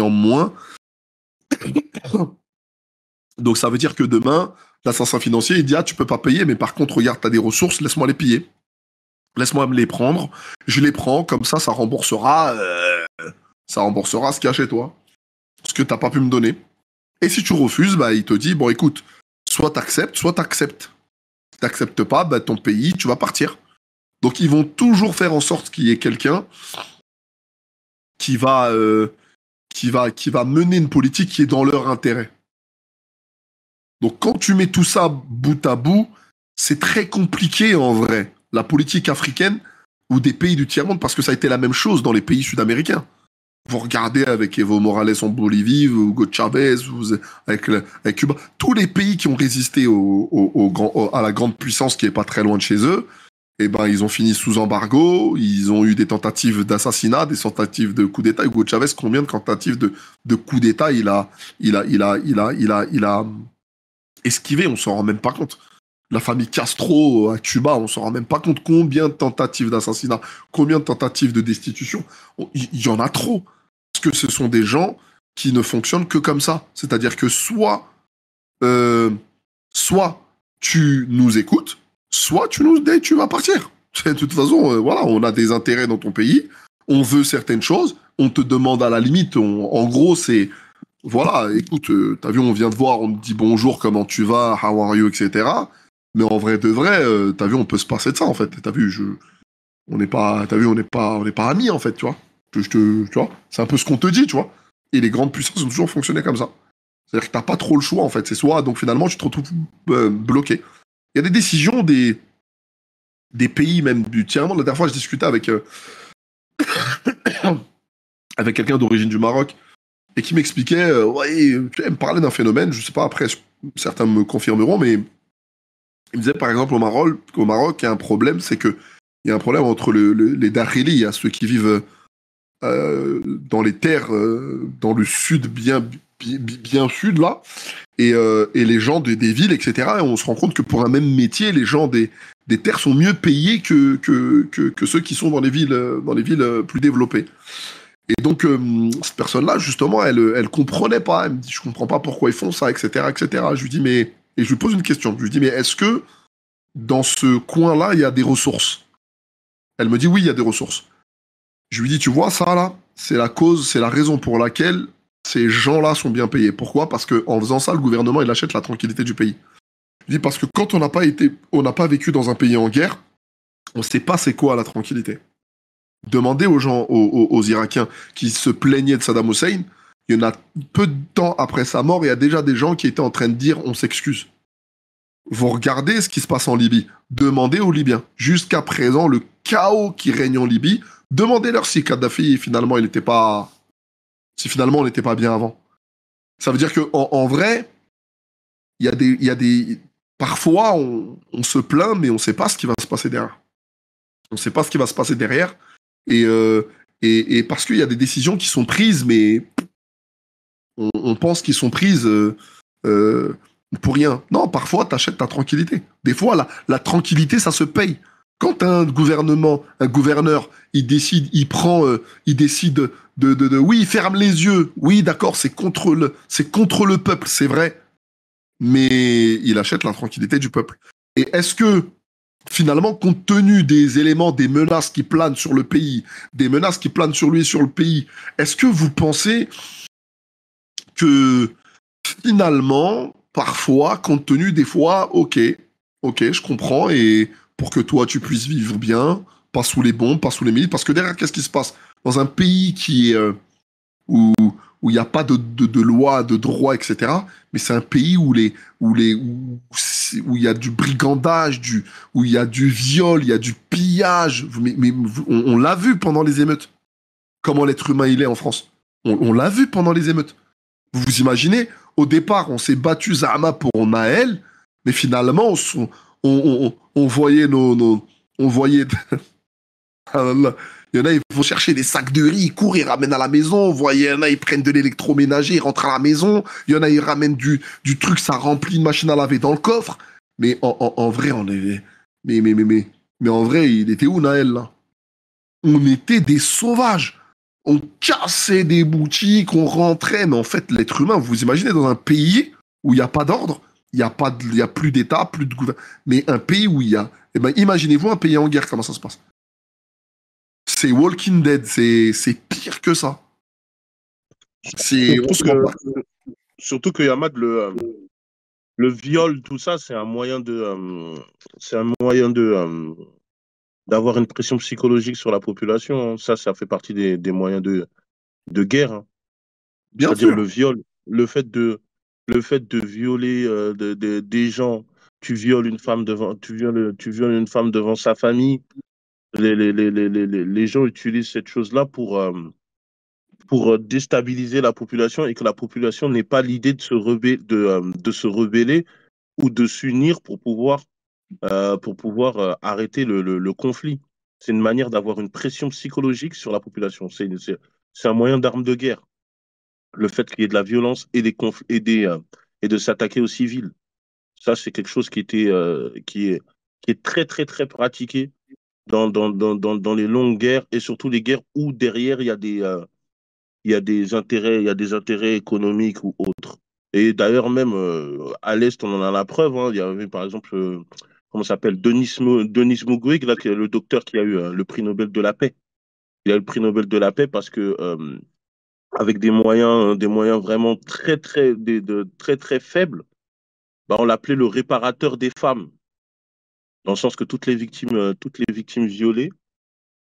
moins. Donc ça veut dire que demain, l'assassin financier, il dit, ah, tu peux pas payer, mais par contre, regarde, t'as des ressources, laisse-moi les payer. Laisse-moi me les prendre, je les prends, comme ça remboursera ce qu'il y a chez toi, ce que t'as pas pu me donner. Et si tu refuses, bah, il te dit, bon, écoute, soit t'acceptes, soit t'acceptes. Si t'acceptes pas, bah, ton pays, tu vas partir. Donc, ils vont toujours faire en sorte qu'il y ait quelqu'un qui va mener une politique qui est dans leur intérêt. Donc, quand tu mets tout ça bout à bout, c'est très compliqué en vrai. La politique africaine ou des pays du tiers-monde, parce que ça a été la même chose dans les pays sud-américains. Vous regardez avec Evo Morales en Bolivie, ou Hugo Chavez, avec Cuba, tous les pays qui ont résisté à la grande puissance qui est pas très loin de chez eux, eh ben, ils ont fini sous embargo, ils ont eu des tentatives d'assassinat, des tentatives de coup d'État. Hugo Chavez, combien de tentatives de coup d'État il a esquivé, on s'en rend même pas compte. La famille Castro à Cuba, on s'en rend même pas compte combien de tentatives d'assassinat, combien de tentatives de destitution. Il y en a trop. Parce que ce sont des gens qui ne fonctionnent que comme ça. C'est-à-dire que soit tu nous écoutes, soit tu vas partir. De toute façon, voilà, on a des intérêts dans ton pays, on veut certaines choses, on te demande à la limite, en gros, c'est voilà, écoute, t'as vu, on vient te voir, on te dit bonjour, comment tu vas, how are you, etc. Mais en vrai de vrai, t'as vu, on peut se passer de ça, en fait. T'as vu, on n'est pas amis, en fait, tu vois. Tu vois, c'est un peu ce qu'on te dit, tu vois. Et les grandes puissances ont toujours fonctionné comme ça. C'est-à-dire que t'as pas trop le choix, en fait. C'est soit, donc finalement, tu te retrouves bloqué. Il y a des décisions des pays, même du tiers-monde. La dernière fois, je discutais avec quelqu'un d'origine du Maroc, et qui m'expliquait, ouais, tu me parlait d'un phénomène, je sais pas, après, certains me confirmeront, mais il me disait, par exemple, au Maroc, il y a un problème, c'est que il y a un problème entre les Dakhili, ceux qui vivent dans les terres, dans le sud, bien sud, là, et les gens des villes, etc. Et on se rend compte que pour un même métier, les gens des terres sont mieux payés que ceux qui sont dans les villes plus développées. Et donc, cette personne-là, justement, elle comprenait pas. Elle me dit, je comprends pas pourquoi ils font ça, etc., etc. Je lui dis, et je lui pose une question. Je lui dis, mais est-ce que dans ce coin-là, il y a des ressources? Elle me dit, oui, il y a des ressources. Je lui dis, tu vois, ça, là, c'est la raison pour laquelle ces gens-là sont bien payés. Pourquoi? Parce qu'en faisant ça, le gouvernement, il achète la tranquillité du pays. Je dis, parce que quand on n'a pas vécu dans un pays en guerre, on ne sait pas c'est quoi la tranquillité. Demandez aux gens, aux Irakiens qui se plaignaient de Saddam Hussein, il y en a peu de temps après sa mort, il y a déjà des gens qui étaient en train de dire on s'excuse. Vous regardez ce qui se passe en Libye. Demandez aux Libyens. Jusqu'à présent, le chaos qui règne en Libye, demandez-leur si Kadhafi, finalement, si finalement, on n'était pas bien avant. Ça veut dire qu'en vrai, il y a des... Parfois, on se plaint, mais on ne sait pas ce qui va se passer derrière. On ne sait pas ce qui va se passer derrière. Et parce qu'il y a des décisions qui sont prises, mais on pense qu'ils sont prises pour rien. Non, parfois, tu achètes ta tranquillité. Des fois, la tranquillité, ça se paye. Quand un gouverneur, il décide, il décide oui, il ferme les yeux. Oui, d'accord, c'est contre le peuple, c'est vrai. Mais il achète la tranquillité du peuple. Et est-ce que, finalement, compte tenu des éléments, des menaces qui planent sur le pays, des menaces qui planent sur lui et sur le pays, est-ce que vous pensez que, finalement, parfois, compte tenu des fois, ok, je comprends, et pour que toi, tu puisses vivre bien, pas sous les bombes, pas sous les milices, parce que derrière, qu'est-ce qui se passe? Dans un pays qui est, où il n'y a pas de loi, de droit, etc., mais c'est un pays où il y a du brigandage, où il y a du viol, il y a du pillage. Mais on l'a vu pendant les émeutes. Comment l'être humain il est en France. On l'a vu pendant les émeutes. Vous vous imaginez, au départ, on s'est battu Zahama pour Naël, mais finalement, on voyait on voyait, il y en a, ils vont chercher des sacs de riz, ils courent, ils ramènent à la maison. Vous voyez, il y en a, ils prennent de l'électroménager, ils rentrent à la maison. Il y en a, ils ramènent du truc, ça remplit une machine à laver dans le coffre. Mais en vrai, on est. Mais en vrai, il était où, Naël, là? On était des sauvages. On cassait des boutiques, on rentrait. Mais en fait, l'être humain, vous vous imaginez, dans un pays où il n'y a pas d'ordre, il y a plus d'État, plus de gouvernement. Mais un pays où il y a. Eh ben, imaginez-vous un pays en guerre, comment ça se passe? C'est Walking Dead, c'est pire que ça. On Surtout se rend que, pas. surtout que Yamad, le viol, tout ça, c'est un moyen d'avoir une pression psychologique sur la population, hein. Ça fait partie des moyens de guerre, hein. Bien C'est-à-dire sûr. le viol, le fait de violer des gens. Tu violes une femme devant sa famille. Les gens utilisent cette chose-là pour déstabiliser la population et que la population n'ait pas l'idée de se rebeller ou de s'unir pour pouvoir arrêter le conflit. C'est une manière d'avoir une pression psychologique sur la population. C'est un moyen d'arme de guerre. Le fait qu'il y ait de la violence et de s'attaquer aux civils. Ça, c'est quelque chose qui est très, très, très pratiqué dans les longues guerres et surtout les guerres où derrière il y a des intérêts économiques ou autres. Et d'ailleurs, même à l'Est, on en a la preuve, hein. Il y avait par exemple, comment ça s'appelle, Denis Mukwege, là, qui est le docteur qui a eu le prix Nobel de la paix. Il a eu le prix Nobel de la paix parce que avec des moyens vraiment très, très, très, très faibles, bah, on l'appelait le réparateur des femmes, dans le sens que toutes les victimes violées,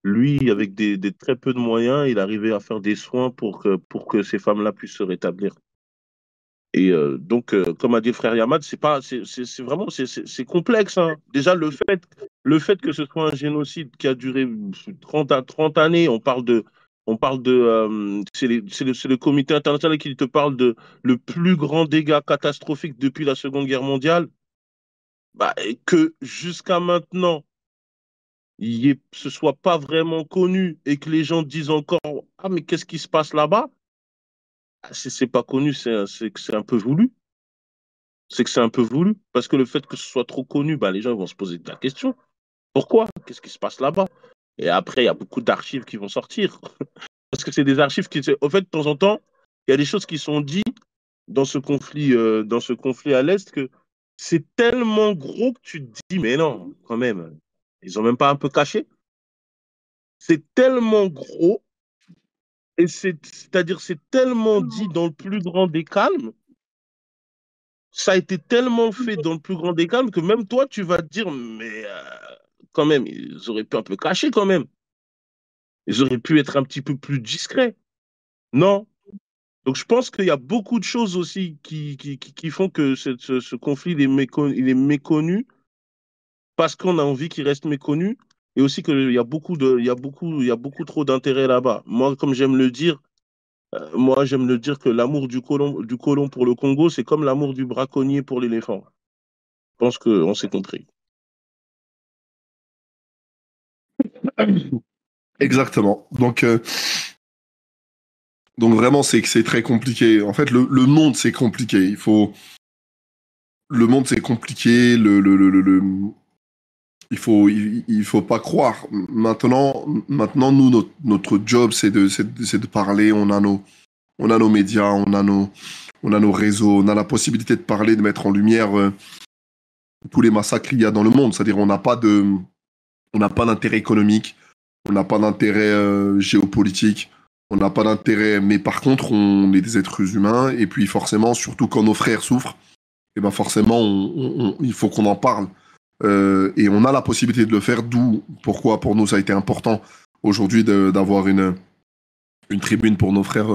lui, avec des très peu de moyens, il arrivait à faire des soins pour que ces femmes-là puissent se rétablir. Et donc, comme a dit le frère Yamad, c'est vraiment, c'est complexe, hein. Déjà, le fait que ce soit un génocide qui a duré 30 années, c'est le comité international qui te parle de le plus grand dégât catastrophique depuis la Seconde Guerre mondiale, bah, et que jusqu'à maintenant, ce soit pas vraiment connu et que les gens disent encore, ah, mais qu'est-ce qui se passe là-bas? Ah, si c'est pas connu, c'est que c'est un peu voulu. C'est que c'est un peu voulu. Parce que le fait que ce soit trop connu, bah, les gens vont se poser la question. Pourquoi? Qu'est-ce qui se passe là-bas? Et après, il y a beaucoup d'archives qui vont sortir. Parce que c'est des archives qui... Au fait, de temps en temps, il y a des choses qui sont dites dans ce conflit à l'Est que c'est tellement gros que tu te dis, mais non, quand même, ils ont même pas un peu caché. C'est tellement gros et c'est-à-dire c'est tellement dit dans le plus grand des calmes, ça a été tellement fait dans le plus grand des calmes que même toi, tu vas te dire, mais quand même, ils auraient pu un peu cacher quand même. Ils auraient pu être un petit peu plus discrets. Non, Donc, je pense qu'il y a beaucoup de choses aussi qui font que ce conflit il est méconnu parce qu'on a envie qu'il reste méconnu et aussi qu'il y a il y a beaucoup trop d'intérêt là-bas. Moi, comme j'aime le dire, moi, j'aime le dire que l'amour du colon pour le Congo, c'est comme l'amour du braconnier pour l'éléphant. Je pense qu'on s'est compris. Exactement. Donc vraiment, c'est très compliqué. En fait, le monde, c'est compliqué. Le monde, c'est compliqué. Il faut pas croire. Maintenant, nous, notre job, c'est de parler. On a nos médias, on a nos réseaux, on a la possibilité de parler, de mettre en lumière tous les massacres qu'il y a dans le monde. C'est-à-dire, on n'a pas d'intérêt économique, on n'a pas d'intérêt géopolitique, on n'a pas d'intérêt. Mais par contre, on est des êtres humains. Et puis, forcément, surtout quand nos frères souffrent, et ben forcément, il faut qu'on en parle. Et on a la possibilité de le faire, d'où pourquoi pour nous ça a été important aujourd'hui d'avoir une tribune pour nos frères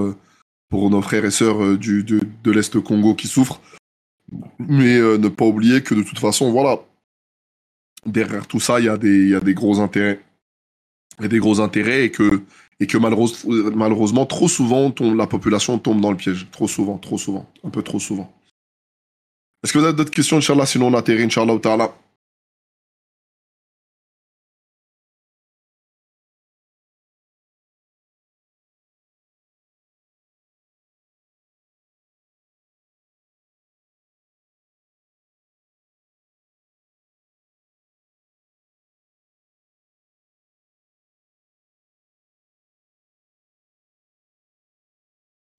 et sœurs de l'Est Congo qui souffrent. Mais ne pas oublier que de toute façon, voilà, derrière tout ça, il y a des gros intérêts. Il y a des gros intérêts et que malheureusement, trop souvent, la population tombe dans le piège. Trop souvent, un peu trop souvent. Est-ce que vous avez d'autres questions, Inch'Allah, sinon on atterrit, Inch'Allah, ta'ala.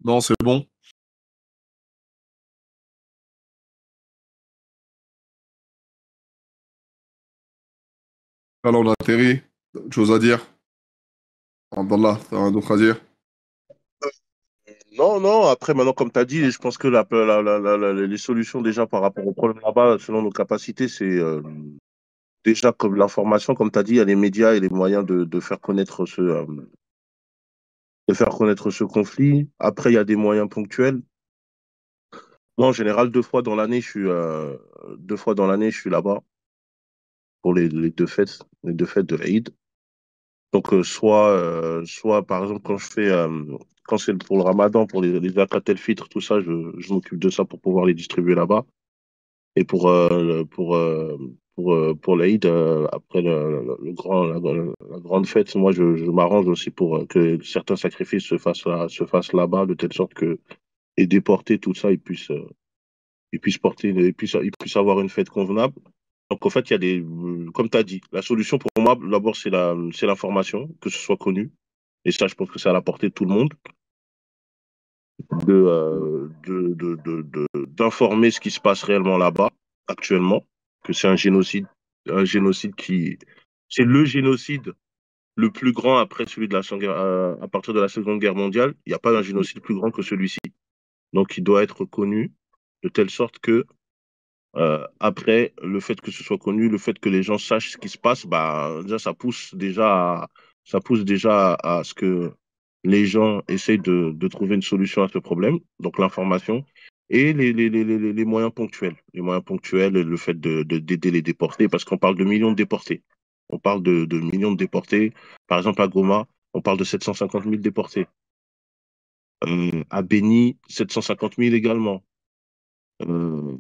Non, c'est bon. Alors, on atterrit. Autre chose à dire? Abdallah, t'as rien d'autre à dire? Non, non, après, maintenant, comme tu as dit, je pense que les solutions déjà par rapport au problème là-bas, selon nos capacités, c'est déjà comme l'information, comme tu as dit, il y a les médias et les moyens de faire connaître ce conflit. Après, il y a des moyens ponctuels. Moi, en général, deux fois dans l'année, je suis là-bas pour les deux fêtes de l'Aïd. Donc, soit, par exemple, quand c'est pour le Ramadan, pour les zakat el-fitr, tout ça, je m'occupe de ça pour pouvoir les distribuer là-bas. Et pour l'Aïd, après la grande fête, moi, je m'arrange aussi pour que certains sacrifices se fassent là-bas, de telle sorte que les déportés, tout ça, ils puissent avoir une fête convenable. Donc, en fait, comme tu as dit, la solution pour moi, d'abord, c'est l'information, que ce soit connu. Et ça, je pense que c'est à la portée de tout le monde, d'informer ce qui se passe réellement là-bas, actuellement, que c'est un génocide c'est le génocide le plus grand après celui de à partir de la Seconde Guerre mondiale. Il n'y a pas un génocide plus grand que celui-ci. Donc, il doit être connu de telle sorte que après, le fait que ce soit connu, le fait que les gens sachent ce qui se passe, bah, déjà, ça pousse déjà à ce que les gens essayent de trouver une solution à ce problème, donc l'information, et les moyens ponctuels. Les moyens ponctuels, le fait d'aider les déportés, parce qu'on parle de millions de déportés. On parle de millions de déportés. Par exemple, à Goma, on parle de 750 000 déportés. À Beni, 750 000 également. Euh,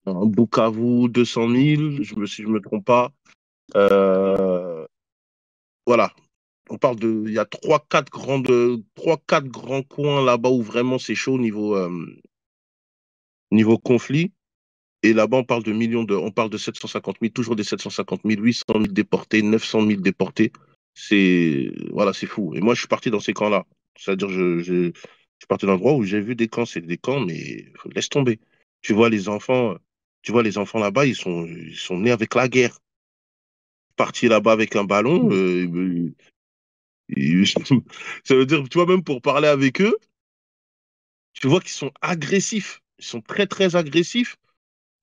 Bukavu, 200 000, si je me trompe pas. Euh, voilà. Il y a trois, quatre grands coins là-bas où vraiment c'est chaud niveau conflit. Et là-bas, on parle de 750 000, toujours des 750 000, 800 000 déportés, 900 000 déportés. Voilà, c'est fou. Et moi, je suis parti dans ces camps-là. C'est-à-dire, je suis parti dans un endroit où j'ai vu des camps, c'est des camps, mais laisse tomber. Tu vois les enfants, tu vois les enfants là-bas, ils sont nés avec la guerre. Partis là-bas avec un ballon, ça veut dire, tu vois, même pour parler avec eux, tu vois qu'ils sont agressifs. Ils sont très, très agressifs.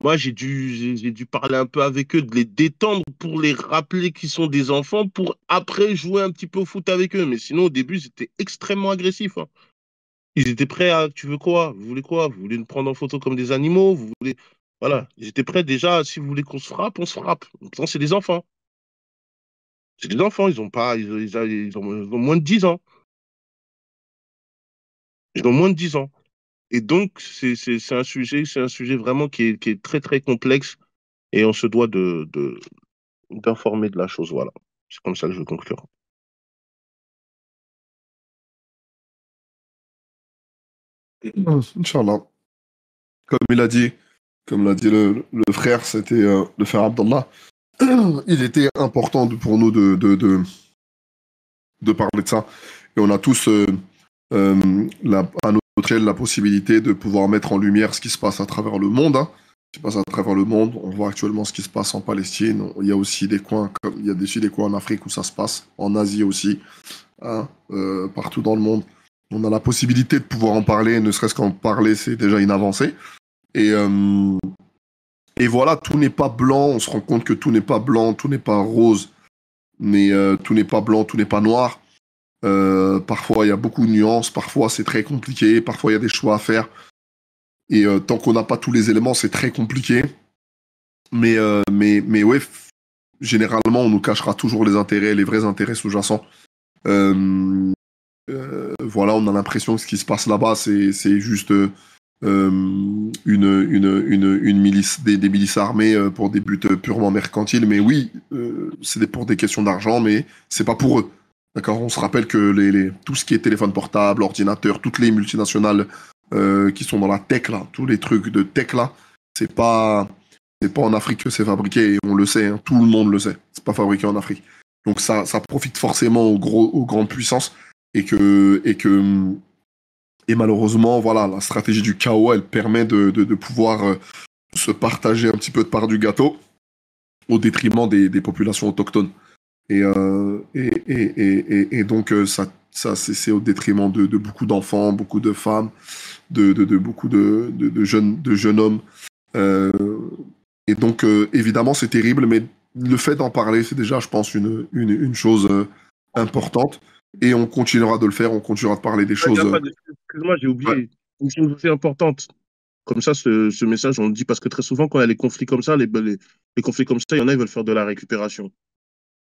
Moi, j'ai dû parler un peu avec eux, de les détendre pour les rappeler qu'ils sont des enfants, pour après jouer un petit peu au foot avec eux. Mais sinon, au début, c'était extrêmement agressif, hein. Ils étaient prêts à, tu veux quoi? Vous voulez quoi? Vous voulez nous prendre en photo comme des animaux? Vous voulez, voilà. Ils étaient prêts déjà, si vous voulez qu'on se frappe, on se frappe. Maintenant, c'est des enfants. C'est des enfants, ils ont pas, ils ont moins de 10 ans. Ils ont moins de 10 ans. Et donc, c'est un sujet vraiment qui est très, très complexe et on se doit d'informer de la chose. Voilà. C'est comme ça que je veux conclure. Inch'Allah. Comme il a dit, comme l'a dit le frère, c'était le frère Abdallah. Il était important pour nous de parler de ça. Et on a tous, à notre échelle, la possibilité de pouvoir mettre en lumière ce qui se passe à travers le monde. Hein. Ce qui se passe à travers le monde. On voit actuellement ce qui se passe en Palestine. Il y a aussi des coins, il y a aussi des coins en Afrique où ça se passe, en Asie aussi, hein, partout dans le monde. On a la possibilité de pouvoir en parler, ne serait-ce qu'en parler, c'est déjà une avancée. Et, euh, et voilà, tout n'est pas blanc. On se rend compte que tout n'est pas blanc, tout n'est pas rose, mais tout n'est pas blanc, tout n'est pas noir. Parfois, il y a beaucoup de nuances. Parfois, c'est très compliqué. Parfois, il y a des choix à faire. Et tant qu'on n'a pas tous les éléments, c'est très compliqué. Mais ouais, généralement, on nous cachera toujours les intérêts, les vrais intérêts sous-jacents. Euh, voilà, on a l'impression que ce qui se passe là-bas, c'est juste une milice, des milices armées pour des buts purement mercantiles. Mais oui, c'est pour des questions d'argent, mais c'est pas pour eux. D'accord, on se rappelle que tout ce qui est téléphone portable, ordinateur, toutes les multinationales qui sont dans la tech là, tous les trucs de tech là, c'est pas c'est pas en Afrique que c'est fabriqué, et on le sait, hein, tout le monde le sait. C'est pas fabriqué en Afrique. Donc ça profite forcément aux grandes puissances et malheureusement, voilà, la stratégie du chaos, elle permet de pouvoir se partager un petit peu de part du gâteau au détriment des populations autochtones. Et donc, c'est au détriment de beaucoup d'enfants, beaucoup de femmes, de beaucoup de jeunes hommes. Euh, et donc, évidemment, c'est terrible, mais le fait d'en parler, c'est déjà, je pense, une chose importante. Et on continuera de le faire, on continuera de parler des choses. Excuse-moi, j'ai Ouais. oublié une chose aussi importante. Comme ça, ce message, on le dit parce que très souvent, quand il y a les conflits comme ça, les conflits comme ça, il y en a, ils veulent faire de la récupération.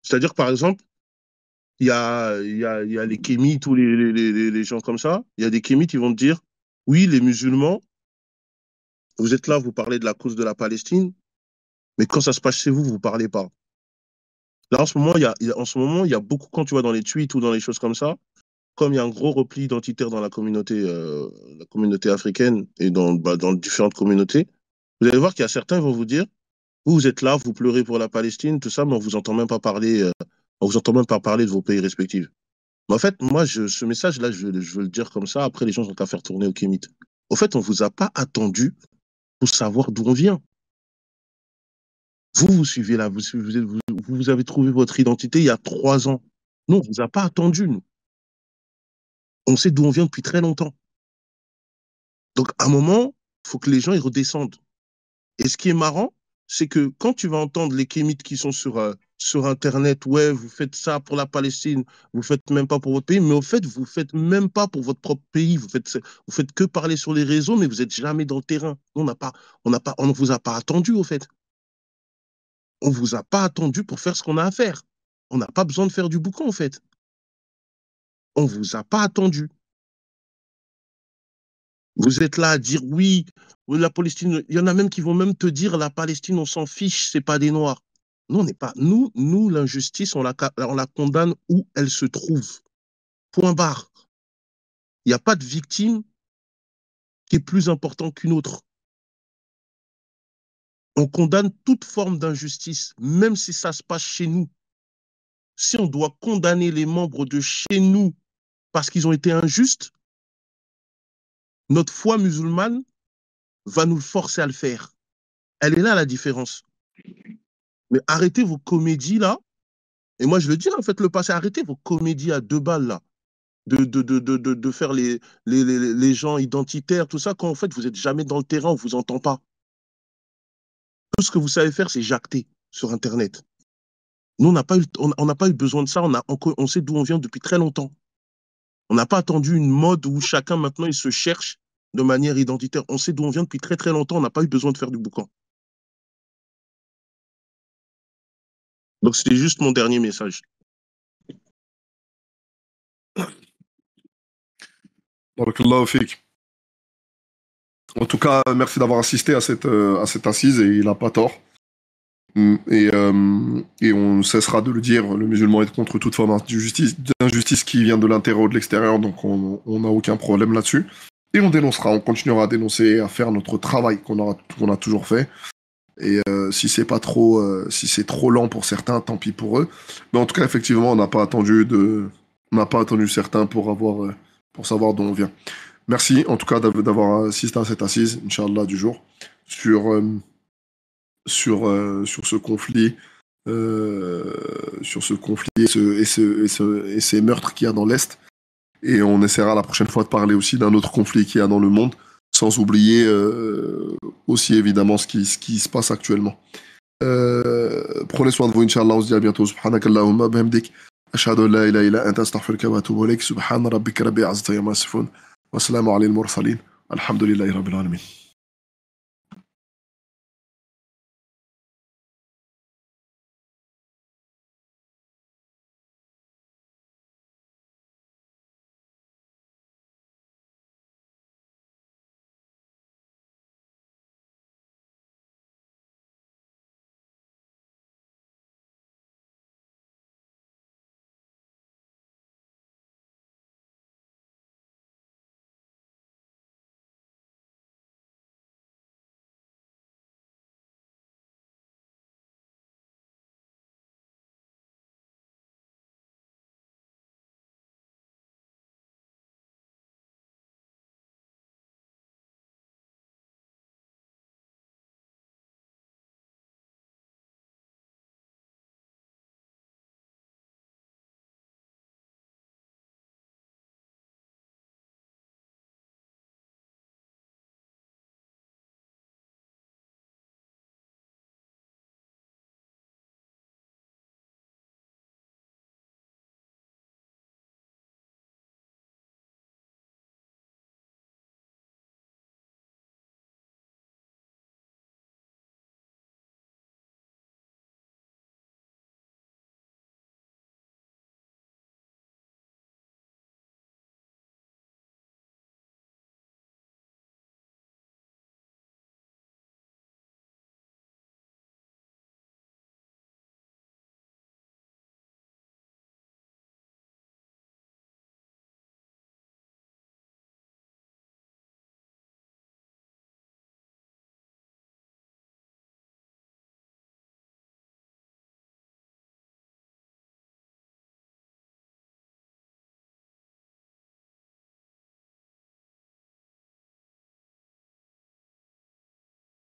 C'est-à-dire, par exemple, il y a les kémites ou les gens comme ça. Il y a des kémites, ils vont te dire, oui, les musulmans, vous êtes là, vous parlez de la cause de la Palestine, mais quand ça se passe chez vous, vous ne parlez pas. Là, en ce moment, en ce moment, il y a beaucoup, quand tu vas dans les tweets ou dans les choses comme ça, comme il y a un gros repli identitaire dans la communauté africaine et dans différentes communautés, vous allez voir qu'il y a certains qui vont vous dire, vous êtes là, vous pleurez pour la Palestine, tout ça, mais on vous entend même pas parler, on vous entend même pas parler de vos pays respectifs. Mais en fait, moi, ce message-là, je veux le dire comme ça. Après, les gens vont qu'à faire tourner au Kémite. Au fait, on vous a pas attendu pour savoir d'où on vient. Vous suivez là, vous avez trouvé votre identité il y a 3 ans. Nous, on vous a pas attendu, nous. On sait d'où on vient depuis très longtemps. Donc, à un moment, il faut que les gens ils redescendent. Et ce qui est marrant, c'est que quand tu vas entendre les kémites qui sont sur Internet, ouais, vous faites ça pour la Palestine, vous faites même pas pour votre pays, mais au fait, vous faites même pas pour votre propre pays, vous faites que parler sur les réseaux, mais vous êtes jamais dans le terrain. On ne vous a pas attendu, au fait. On vous a pas attendu pour faire ce qu'on a à faire. On n'a pas besoin de faire du boucan, en fait. On vous a pas attendu. Vous êtes là à dire oui, la Palestine, il y en a même qui vont même te dire la Palestine, on s'en fiche, c'est pas des Noirs. Nous, on n'est pas. Nous l'injustice, on la condamne où elle se trouve. Point barre. Il n'y a pas de victime qui est plus important qu'une autre. On condamne toute forme d'injustice, même si ça se passe chez nous. Si on doit condamner les membres de chez nous parce qu'ils ont été injustes, notre foi musulmane va nous forcer à le faire. Elle est là la différence. Mais arrêtez vos comédies là. Et moi, je le dis, en fait, le passé, arrêtez vos comédies à 2 balles, là, de faire les gens identitaires, tout ça, quand en fait, vous n'êtes jamais dans le terrain, on ne vous entend pas. Tout ce que vous savez faire, c'est jacter sur Internet. Nous, on n'a pas eu besoin de ça, on sait d'où on vient depuis très longtemps. On n'a pas attendu une mode où chacun maintenant il se cherche de manière identitaire. On sait d'où on vient depuis très très longtemps, on n'a pas eu besoin de faire du boucan. Donc c'était juste mon dernier message. Barakallahu fik. En tout cas, merci d'avoir assisté à cette assise et il n'a pas tort. Et on ne cessera de le dire, le musulman est contre toute forme d'injustice qui vient de l'intérieur ou de l'extérieur, donc on n'a aucun problème là-dessus. Et on dénoncera, on continuera à dénoncer, à faire notre travail qu'on a toujours fait. Et si c'est pas trop, si c'est trop lent pour certains, tant pis pour eux. Mais en tout cas, effectivement, on n'a pas attendu certains pour savoir d'où on vient. Merci en tout cas d'avoir assisté à cette assise, Inch'Allah, du jour, sur ce conflit, et ces meurtres qu'il y a dans l'Est. Et on essaiera la prochaine fois de parler aussi d'un autre conflit qu'il y a dans le monde, sans oublier aussi évidemment ce qui se passe actuellement. Prenez soin de vous, Inch'Allah, on se dit à bientôt. Subhanakallahumma bihamdik. أشهد أن لا إله إلا أنت أستغفرك وأتوب إليك سبحان ربك رب العزة عما يصفون وسلام على المرسلين الحمد لله رب العالمين